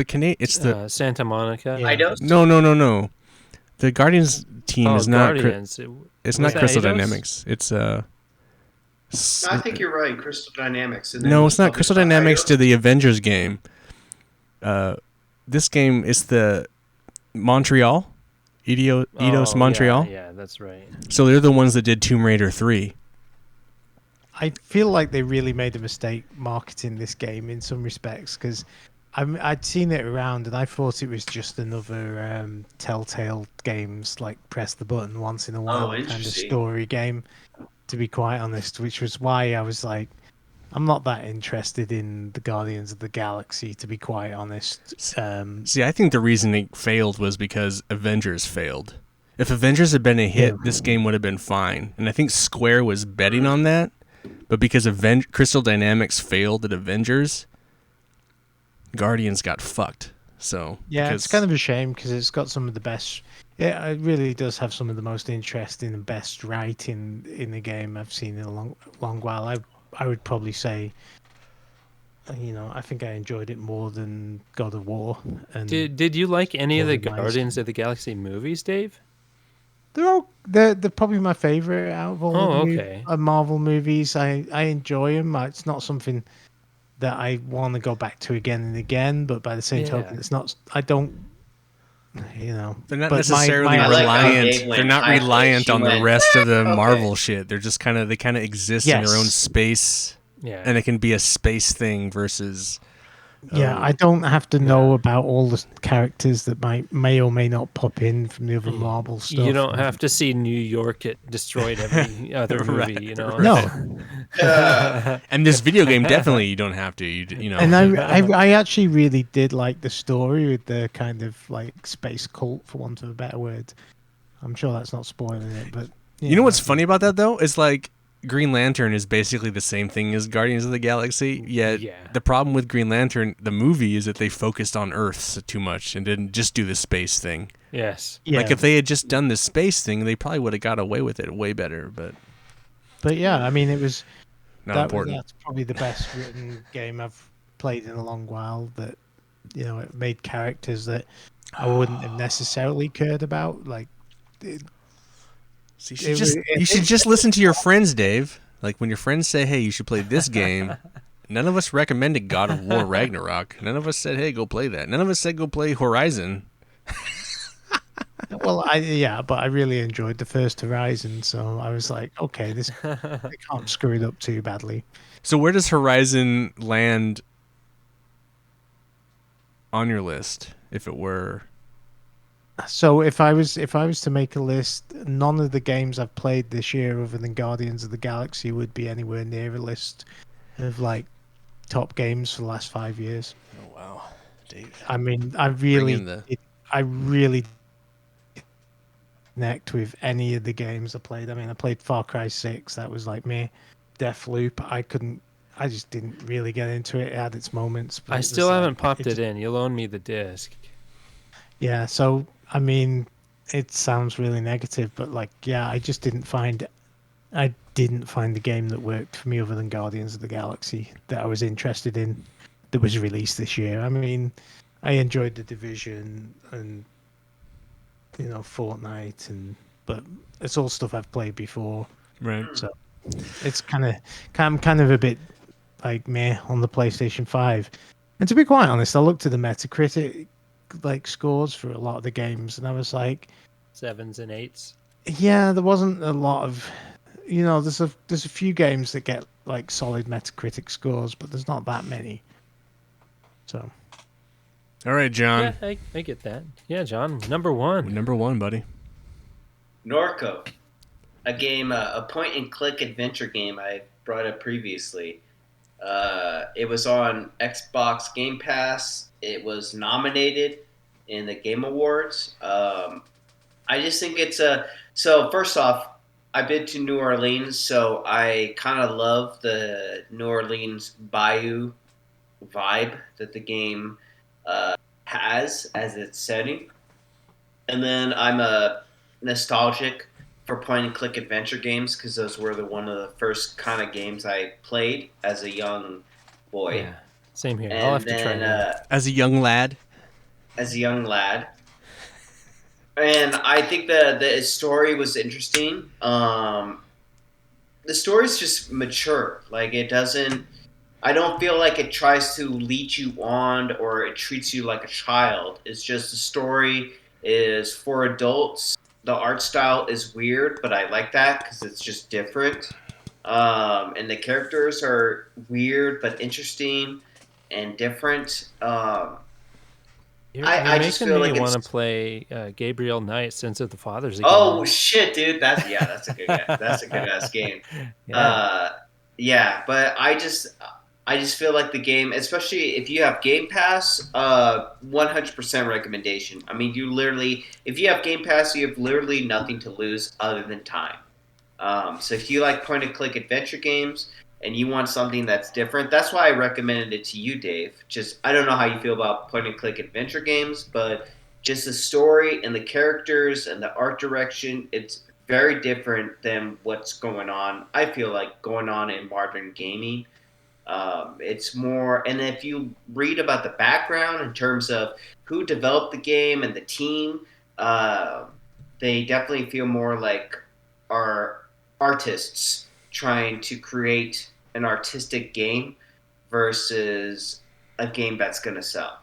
the Santa Monica. Yeah. Eidos? no. The Guardians team is not Guardians. it's Was not that Crystal Eidos? Dynamics. It's I think you're right. Crystal Dynamics. And then no, it it's was not published Crystal by Dynamics Eidos. to the Avengers game. This game is the Montreal, Eidos Oh, Montreal. Yeah, that's right. So they're the ones that did Tomb Raider 3. I feel like they really made a mistake marketing this game in some respects, because I'd seen it around and I thought it was just another Telltale games like press the button once in a while kind of interesting. story game, to be quite honest, which was why I was like, I'm not that interested in the Guardians of the Galaxy, to be quite honest. See, I think the reason it failed was because Avengers failed. If Avengers had been a hit, this game would have been fine. And I think Square was betting on that. But because Crystal Dynamics failed at Avengers, Guardians got fucked. So Yeah, it's kind of a shame because it's got some of the best. Yeah, it really does have some of the most interesting and best writing in the game I've seen in a long while. I would probably say, I think I enjoyed it more than God of War. And Did you like any of the Story-wise. Guardians of the Galaxy movies, Dave? they're probably my favorite out of all Oh, the okay. Marvel movies. I enjoy them. It's not something that I want to go back to again and again, but by the same token, Yeah. it's not. I don't. they're not but necessarily I like how reliant. Dave went They're not high pitch. reliant He on the went, rest of the okay. Marvel shit. They're just kind of exist in their own Yes. space, Yeah. and it can be a space thing versus. Yeah, I don't have to know about all the characters that may or may not pop in from the other Marvel stuff. You don't have to see New York get destroyed every other movie, Right, you know? No, And this video game, definitely, you don't have to. You know. And I actually really did like the story with the kind of like space cult, for want of a better word. I'm sure that's not spoiling it, but You know what's funny about that though? Is like Green Lantern is basically the same thing as Guardians of the Galaxy. Yet the problem with Green Lantern, the movie, is that they focused on Earth too much and didn't just do the space thing. Yes. Like if they had just done the space thing, they probably would have got away with it way better. But yeah, I mean, it was not important. That's probably the best written game I've played in a long while. That it made characters that I wouldn't have necessarily cared about. Like, So you should just listen to your friends, Dave. Like when your friends say, "Hey, you should play this game." None of us recommended God of War Ragnarok. None of us said, "Hey, go play that." None of us said, "Go play Horizon." Well, but I really enjoyed the first Horizon, so I was like, okay, I can't screw it up too badly. So where does Horizon land on your list, if it were? So if I was to make a list, none of the games I've played this year, other than Guardians of the Galaxy, would be anywhere near a list of like top games for the last 5 years. Oh wow, Dave! I mean, I really connect with any of the games I played. I mean, I played Far Cry 6. That was like me. Deathloop. I just didn't really get into it. It had its moments. But I still haven't popped it in. You'll loan me the disc. Yeah. So, I mean, it sounds really negative, but like, yeah, I didn't find the game that worked for me other than Guardians of the Galaxy that I was interested in that was released this year. I mean, I enjoyed The Division and Fortnite, but it's all stuff I've played before. Right. So it's I'm kind of a bit like meh on the PlayStation 5. And to be quite honest, I looked at the Metacritic like scores for a lot of the games, and I was like 7s and 8s. Yeah, there wasn't a lot of there's a few games that get like solid Metacritic scores, but there's not that many. So all right, John. Yeah, I get that. Yeah, John, number one. Number one, buddy. Norco, a game, a point-and-click adventure game I brought up previously. It was on Xbox Game Pass. It was nominated in the Game Awards. I just think it's So first off, I've been to New Orleans, so I kind of love the New Orleans Bayou vibe that the game has as its setting. And then I'm a nostalgic for point-and-click adventure games because those were one of the first kind of games I played as a young boy. Yeah, same here. And I'll have to try that. As a young lad. As a young lad. And I think the story was interesting. The story's just mature. Like, it doesn't... I don't feel like it tries to lead you on or it treats you like a child. It's just the story is for adults. The art style is weird, but I like that because it's just different. And the characters are weird but interesting and different. You're I making just feel me like want to it's... play Gabriel Knight, Sense of the Fathers again. Oh shit, dude! That's a good that's a good ass game. Yeah. But I just feel like the game, especially if you have Game Pass, 100% recommendation. I mean, if you have Game Pass, you have literally nothing to lose other than time. So if you like point-and-click adventure games and you want something that's different, that's why I recommended it to you, Dave. Just, I don't know how you feel about point-and-click adventure games, but just the story and the characters and the art direction, it's very different than what's going on, I feel like, going on in modern gaming. It's more, and if you read about the background in terms of who developed the game and the team, they definitely feel more like are artists trying to create an artistic game versus a game that's going to sell.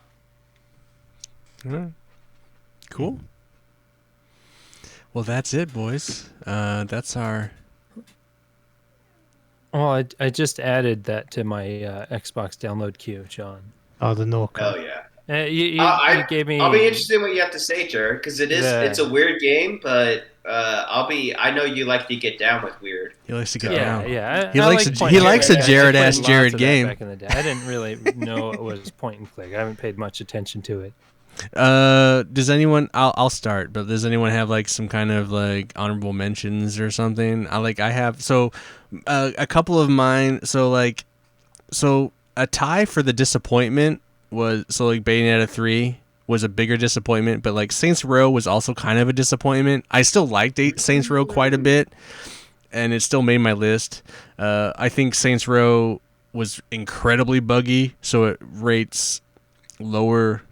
Cool. Well, that's it, boys. That's our... Well, I just added that to my Xbox download queue, John. Oh, the Norco. Oh, yeah. You gave me... I'll be interested in what you have to say, Jared, because it's a weird game, but I know you like to get down with weird. He likes to get Yeah, down. yeah. He I likes like a- point he and likes click. a I Jared played ass lots Jared of that game. back in the day. I didn't really know it was point and click. I haven't paid much attention to it. Does anyone? I'll start. But does anyone have like some kind of like honorable mentions or something? I have a couple of mine. So a tie for the disappointment was like Bayonetta 3 was a bigger disappointment, but like Saints Row was also kind of a disappointment. I still liked Saints Row quite a bit, and it still made my list. I think Saints Row was incredibly buggy, so it rates lower.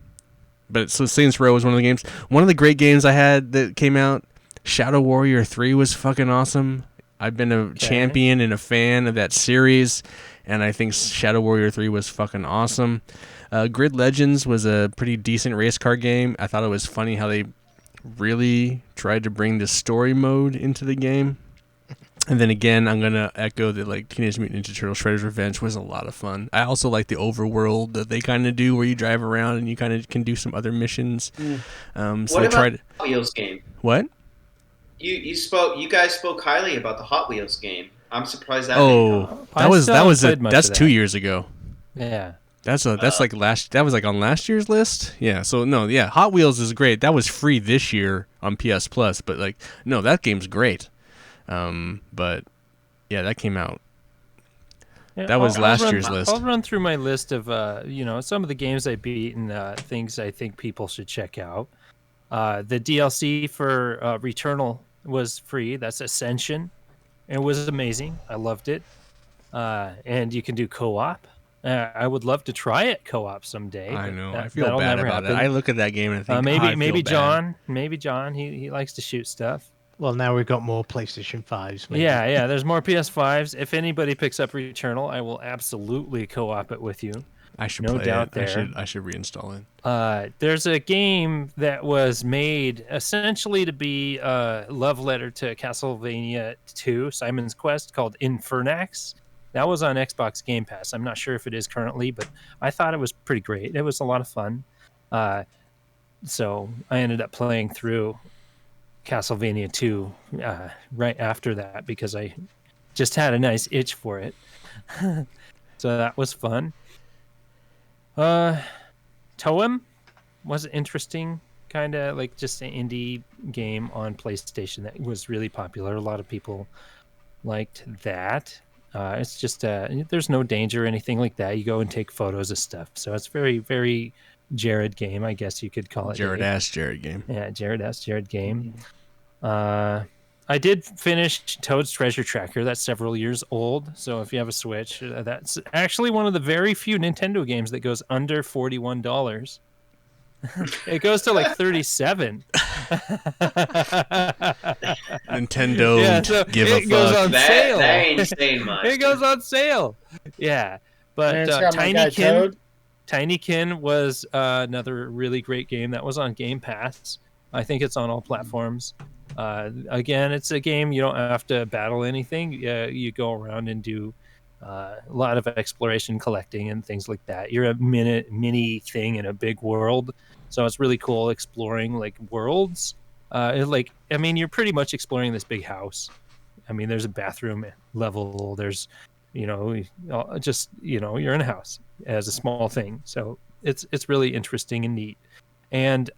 But so Saints Row was one of the games. One of the great games I had that came out, Shadow Warrior 3 was fucking awesome. I've been a champion and a fan of that series, and I think Shadow Warrior 3 was fucking awesome. Grid Legends was a pretty decent race car game. I thought it was funny how they really tried to bring the story mode into the game. And then again, I'm gonna echo that like Teenage Mutant Ninja Turtles: Shredder's Revenge was a lot of fun. I also like the overworld that they kind of do, where you drive around and you kind of can do some other missions. So What about the Hot Wheels game? What? You guys spoke highly about the Hot Wheels game. I'm surprised that didn't come up. That's 2 years ago. Yeah. That's like that was like on last year's list. Yeah. So no, yeah, Hot Wheels is great. That was free this year on PS Plus, but like no, that game's great. But yeah, that came out. Yeah, That was last year's list. I'll run through my list of some of the games I beat and things I think people should check out. The DLC for Returnal was free. That's Ascension. It was amazing. I loved it. And you can do co-op. I would love to try it co-op someday. I know. I feel that'll bad never about it. happen. I look at that game and I think maybe John. John. He likes to shoot stuff. Well, now we've got more PlayStation 5s. Maybe. Yeah. There's more PS5s. If anybody picks up Returnal, I will absolutely co-op it with you. I should no play doubt it. there. I should reinstall it. There's a game that was made essentially to be a love letter to Castlevania 2, Simon's Quest, called Infernax. That was on Xbox Game Pass. I'm not sure if it is currently, but I thought it was pretty great. It was a lot of fun. So I ended up playing through Castlevania 2 right after that because I just had a nice itch for it. So that was fun. Toem was interesting, kind of like just an indie game on PlayStation that was really popular. A lot of people liked that. It's just there's no danger or anything like that. You go and take photos of stuff. So it's very, very Jared game, I guess you could call it. Jared game. Yeah, Jared game. I did finish Toad's Treasure Tracker. That's several years old. So if you have a Switch, that's actually one of the very few Nintendo games that goes under $41. It goes to like 37. Nintendo, yeah, so give a it goes fuck. on sale. That ain't saying much. It goes on sale. Yeah, but And it's got my guy Tinykin was another really great game that was on Game Pass. I think it's on all platforms. Again, it's a game you don't have to battle anything. You go around and do a lot of exploration, collecting, and things like that. You're a mini thing in a big world, so it's really cool exploring like worlds. You're pretty much exploring this big house. I mean, there's a bathroom level. There's, you're in a house as a small thing. So it's really interesting and neat. And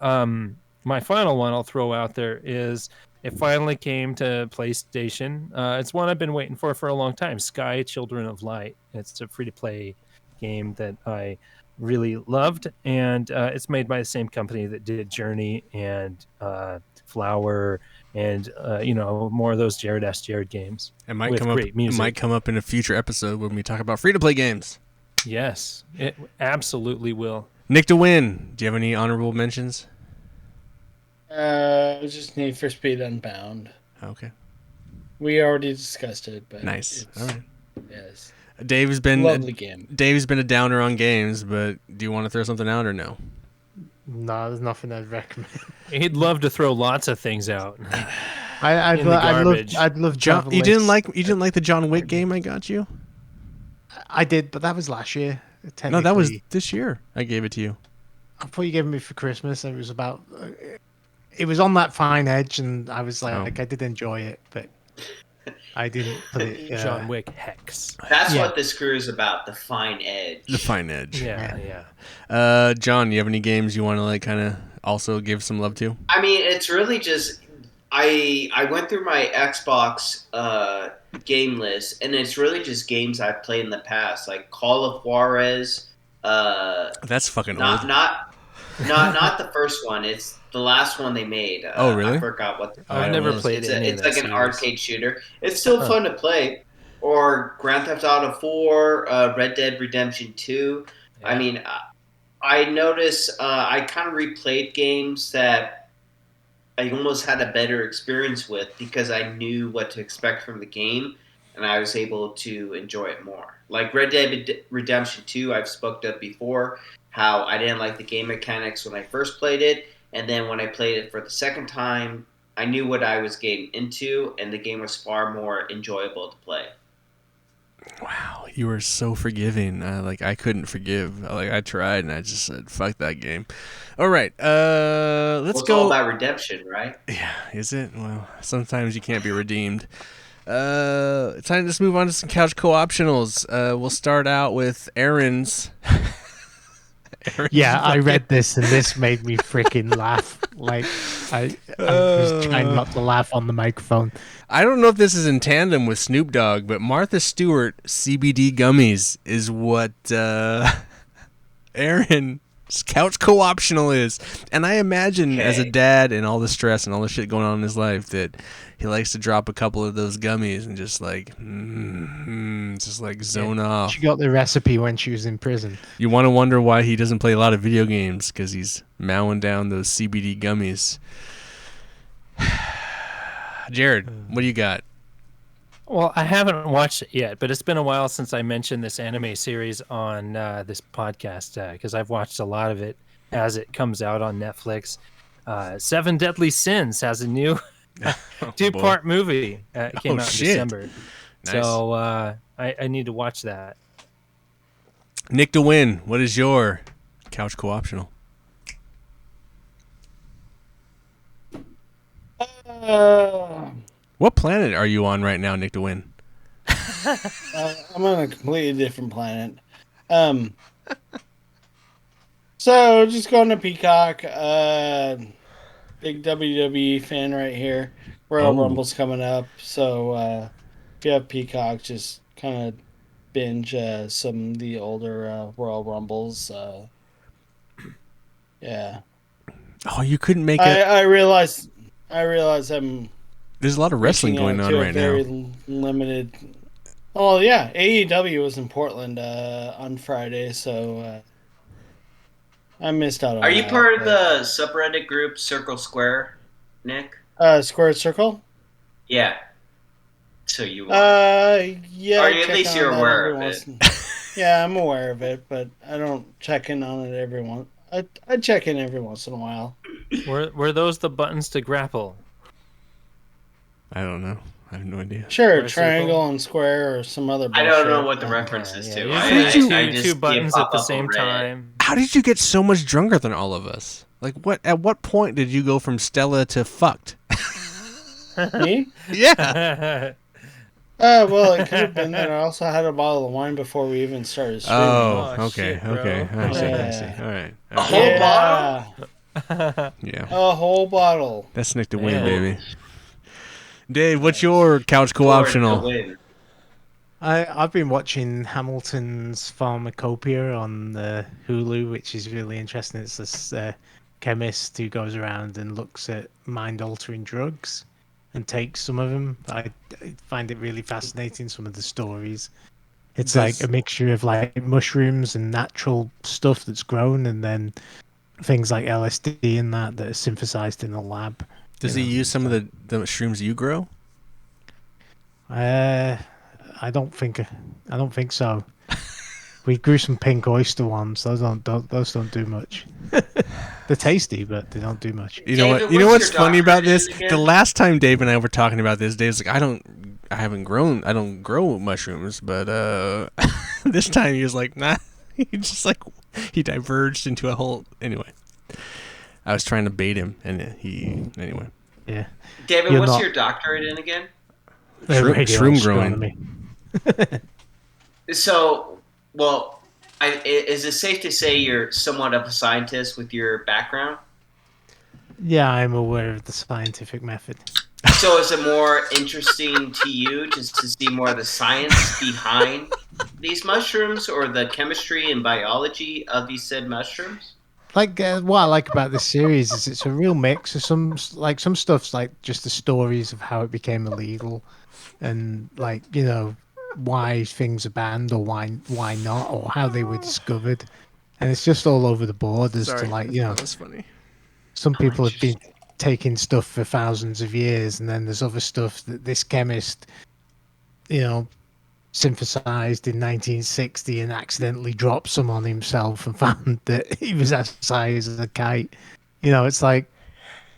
my final one I'll throw out there is it finally came to PlayStation. It's one I've been waiting for a long time. Sky Children of Light. It's a free-to-play game that I really loved, and it's made by the same company that did Journey and Flower and more of those Jared games. It might with come up. great music. It might come up in a future episode when we talk about free-to-play games. Yes, it absolutely will. Nick to win. Do you have any honorable mentions? Just Need for Speed Unbound. Okay. We already discussed it, but nice. All right. Yes. Dave's been lovely game. Dave's been a downer on games, but do you want to throw something out or no? No, there's nothing I'd recommend. He'd love to throw lots of things out. I'd love John. You didn't like the John Wick game I got you? I did, but that was last year. No, that was this year. I gave it to you. I thought you gave it me for Christmas. It was about. It was on that fine edge, and I was like, I did enjoy it, but I didn't put it. John Wick Hex. That's Yeah. what this crew is about, the fine edge. The fine edge. Yeah. John, you have any games you want to like kind of also give some love to? I mean, it's really just I went through my Xbox game list, and it's really just games I've played in the past, like Call of Juarez. That's fucking Not old. not the first one. It's the last one they made. Oh, really? I forgot what. I've never was. played any of It's that like an series. arcade shooter. It's still fun to play. Or Grand Theft Auto 4, Red Dead Redemption 2. I Yeah. mean, I noticed I kind of replayed games that I almost had a better experience with because I knew what to expect from the game, and I was able to enjoy it more. Like Red Dead Redemption 2, I've spoke up before how I didn't like the game mechanics when I first played it, and then when I played it for the second time, I knew what I was getting into, and the game was far more enjoyable to play. Wow, you were so forgiving. I couldn't forgive. I tried and I just said, "Fuck that game." All right, let's Well, it's go. all about redemption, right? Yeah, is it? Well, sometimes you can't be redeemed. It's time to just move on to some couch co-optionals. We'll start out with Aaron's. Yeah, I read this and this made me freaking laugh. Like I was trying not to laugh on the microphone. I don't know if this is in tandem with Snoop Dogg, but Martha Stewart CBD gummies is what Aaron's couch co-optional is. And I imagine as a dad and all the stress and all the shit going on in his life that he likes to drop a couple of those gummies and just like zone off. She got the recipe when she was in prison. You want to wonder why he doesn't play a lot of video games, because he's mowing down those CBD gummies. Jared, what do you got? Well, I haven't watched it yet, but it's been a while since I mentioned this anime series on this podcast because I've watched a lot of it as it comes out on Netflix. Seven Deadly Sins has a new two-part movie. It came out in shit. December. Nice. So I need to watch that. Nick DeWin, what is your couch co-optional? What planet are you on right now, Nick DeWin? I'm on a completely different planet. So just going to Peacock. Big WWE fan right here. Royal Oh. Rumble's coming up, so if you have Peacock, just kind of binge some of the older Royal Rumbles. Yeah. Oh, you couldn't make it. I realize I'm There's a lot of wrestling reaching going out on to a right very now. limited. Oh yeah, AEW was in Portland on Friday, so I missed out on. Are you that, part of but- the subreddit group Circle Square, Nick? Squared Circle? Yeah. So you are. Yeah. Or I at check least on you're that aware every of it. Yeah, I'm aware of it, but I don't check in on it every once. I check in every once in a while. Were those the buttons to grapple? I don't know. I have no idea. Sure, Square triangle circle? and square or some other. I don't know bullshit. what the reference is to. Usually I two just see it buttons pop at the up same on Reddit. time. How did you get so much drunker than all of us? Like, at what point did you go from Stella to fucked? Me? Yeah. Well, it could have been that I also had a bottle of wine before we even started streaming. Oh, Oh, okay, shit, bro. okay. I see, I Yeah. see. All right. A All whole right. bottle? Yeah. A whole bottle. That's Nick DeWin, Yeah. baby. Dave, what's your couch Or co-optional? to win. I've been watching Hamilton's Pharmacopoeia on Hulu, which is really interesting. It's this chemist who goes around and looks at mind-altering drugs and takes some of them. I find it really fascinating, some of the stories. It's like a mixture of like mushrooms and natural stuff that's grown, and then things like LSD and that are synthesized in the lab. Does he use some of the shrooms you grow? I don't think so. We grew some pink oyster ones. Those don't do much. They're tasty, but they don't do much. You know what? David, You know what's what's your funny about doctorate this? in again? The last time Dave and I were talking about this, Dave's like, I don't grow mushrooms, but this time he was like, nah. He diverged into a whole. Anyway, I was trying to bait him, and anyway. Yeah. David, You're what's not- your doctorate in again? Shroom growing. astronomy. So, well, is it safe to say you're somewhat of a scientist with your background? Yeah, I'm aware of the scientific method. So is it more interesting to you just to see more of the science behind these mushrooms or the chemistry and biology of these said mushrooms? Like what I like about this series is it's a real mix of some stuff's like just the stories of how it became illegal, and like why things are banned or why not, or how they were discovered, and it's just all over the board as to Sorry, that was funny. some Oh, people have been interesting. taking stuff for thousands of years, and then there's other stuff that this chemist synthesized in 1960 and accidentally dropped some on himself and found that he was as size as a kite. It's like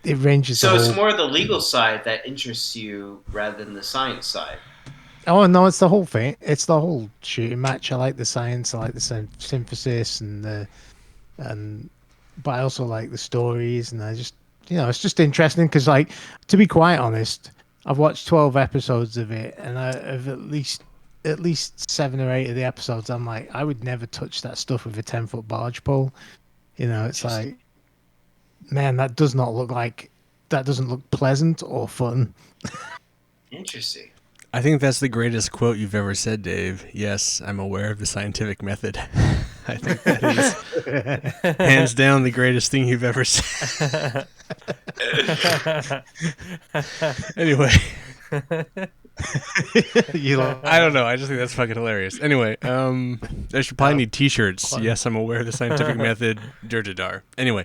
it ranges the So it's whole. more the legal side that interests you rather than the science side. Oh no, it's the whole thing. It's the whole shooting match. I like the science. I like the synthesis and but I also like the stories, and I just it's just interesting because, like, to be quite honest, I've watched 12 episodes of it, and I've at least 7 or 8 of the episodes I'm like, I would never touch that stuff with a 10-foot barge pole. It's like, man, that doesn't look pleasant or fun. Interesting. I think that's the greatest quote you've ever said, Dave. Yes, I'm aware of the scientific method. I think that is hands down the greatest thing you've ever said. Anyway. I don't know. I just think that's fucking hilarious. Anyway, I should probably need t-shirts. Yes, I'm aware of the scientific method. Dir-dir-dar. Anyway,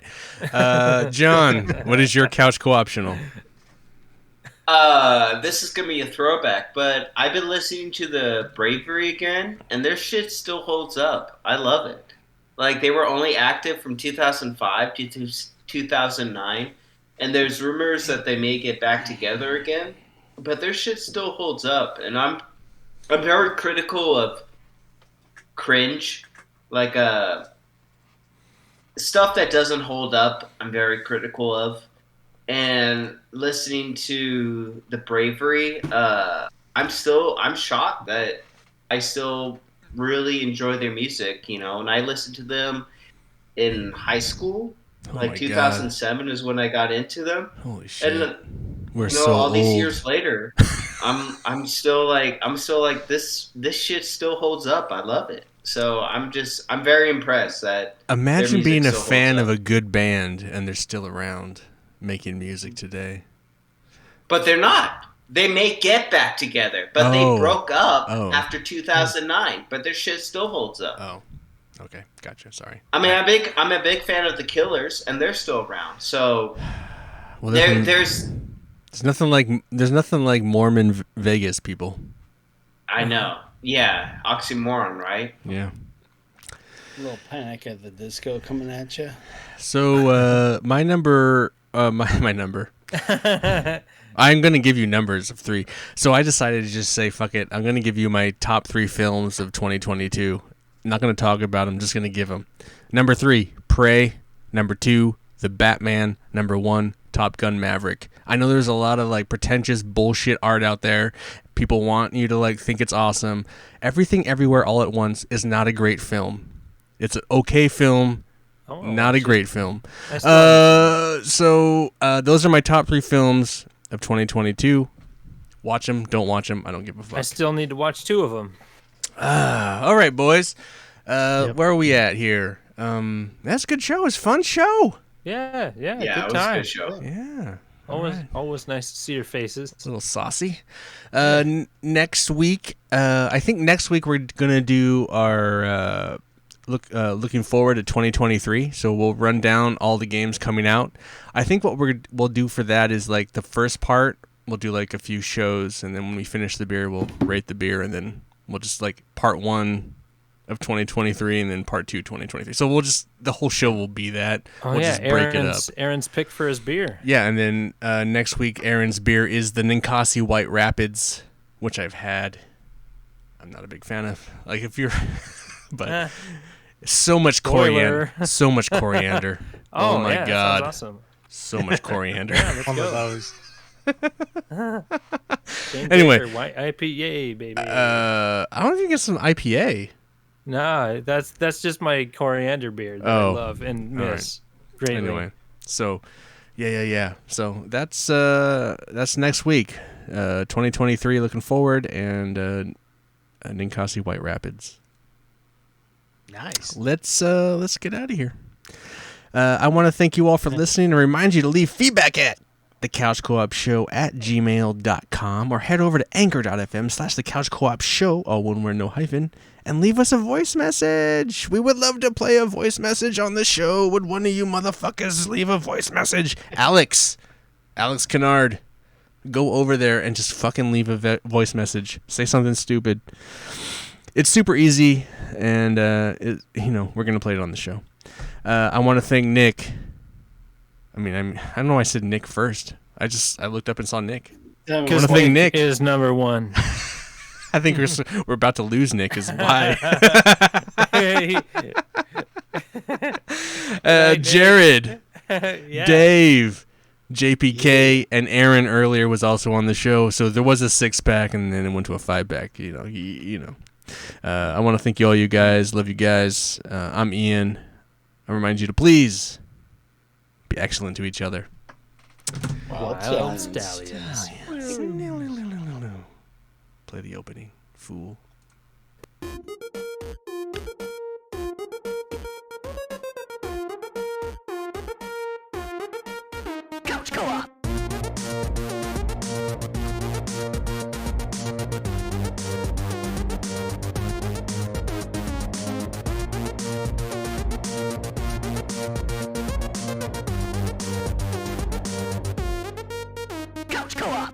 John, what is your couch co-optional? This is gonna be a throwback, but I've been listening to the Bravery again, and their shit still holds up. I love it. Like, they were only active from 2005 to 2009, and there's rumors that they may get back together again, but their shit still holds up, and I'm very critical of cringe, like stuff that doesn't hold up. I'm very critical of. And listening to the Bravery, I'm shocked that I still really enjoy their music, and I listened to them in high school. Oh Like my 2007 is when I got into them. God. Holy shit. And We're so all these old. years later, I'm still like this shit still holds up. I love it. So I'm very impressed that Imagine their music being a still holds fan up. of a good band and they're still around making music today. But they're not. They may get back together, but they broke up after 2009. But their shit still holds up. Oh, okay, gotcha. Sorry. I mean, I'm a big fan of the Killers, and they're still around. So Well, there's nothing like Mormon Vegas people. I know, yeah, oxymoron, right? Yeah. A little Panic at the Disco coming at you. So my number. I'm going to give you numbers of 3. So I decided to just say, fuck it. I'm going to give you my top 3 films of 2022. I'm not going to talk about them. Just going to give them. Number 3, Prey. Number 2, The Batman. Number 1, Top Gun Maverick. I know there's a lot of like pretentious bullshit art out there. People want you to like think it's awesome. Everything Everywhere All at Once is not a great film. It's an okay film. Not a great film. So those are my top 3 films of 2022. Watch them, don't watch them. I don't give a fuck. I still need to watch 2 of them. All right, boys. Where are we at here? That's a good show. It's a fun show. Yeah, Yeah, good it was time. a good show. Yeah. Always nice to see your faces. It's a little saucy. Next week, I think next week we're gonna do our looking forward to 2023. So we'll run down all the games coming out. I think what we'll do for that is like the first part, we'll do like a few shows, and then when we finish the beer, we'll rate the beer, and then we'll just like part 1 of 2023 and then part 2 2023. So we'll just the whole show will be that. We'll just break it up. Aaron's pick for his beer. Yeah, and then next week Aaron's beer is the Ninkasi White Rapids, which I've had. I'm not a big fan of. Like if you're but so much coriander. So much coriander. Oh my god. That sounds awesome. So much coriander. Yeah, let's One go. of those. Jane Anyway. Baker, white IPA, baby. I want to get some IPA. Nah, that's just my coriander beer that I Oh, love and all right. miss greatly. Anyway, so yeah. So that's next week, 2023. Looking forward, and Ninkasi White Rapids. Nice. Let's get out of here. I want to thank you all for listening and remind you to leave feedback at thecouchcoopshow@gmail.com or head over to anchor.fm/thecouchcoopshow, all one word, no hyphen, and leave us a voice message. We would love to play a voice message on the show. Would one of you motherfuckers leave a voice message? Alex Kennard, go over there and just fucking leave a voice message. Say something stupid. It's super easy, and we're gonna play it on the show. I want to thank Nick. I don't know why I said Nick first. I looked up and saw Nick. Because wanna thank Nick. is number one. I think we're about to lose Nick. Is why. Jared, Yeah. Dave, JPK, and Aaron earlier was also on the show. So there was a 6-pack, and then it went to a 5-pack. I want to thank all you guys. Love you guys. I'm Ian. I remind you to please be excellent to each other. Wild stallions. Play the opening, fool. Couch Co-op. Couch Co-op.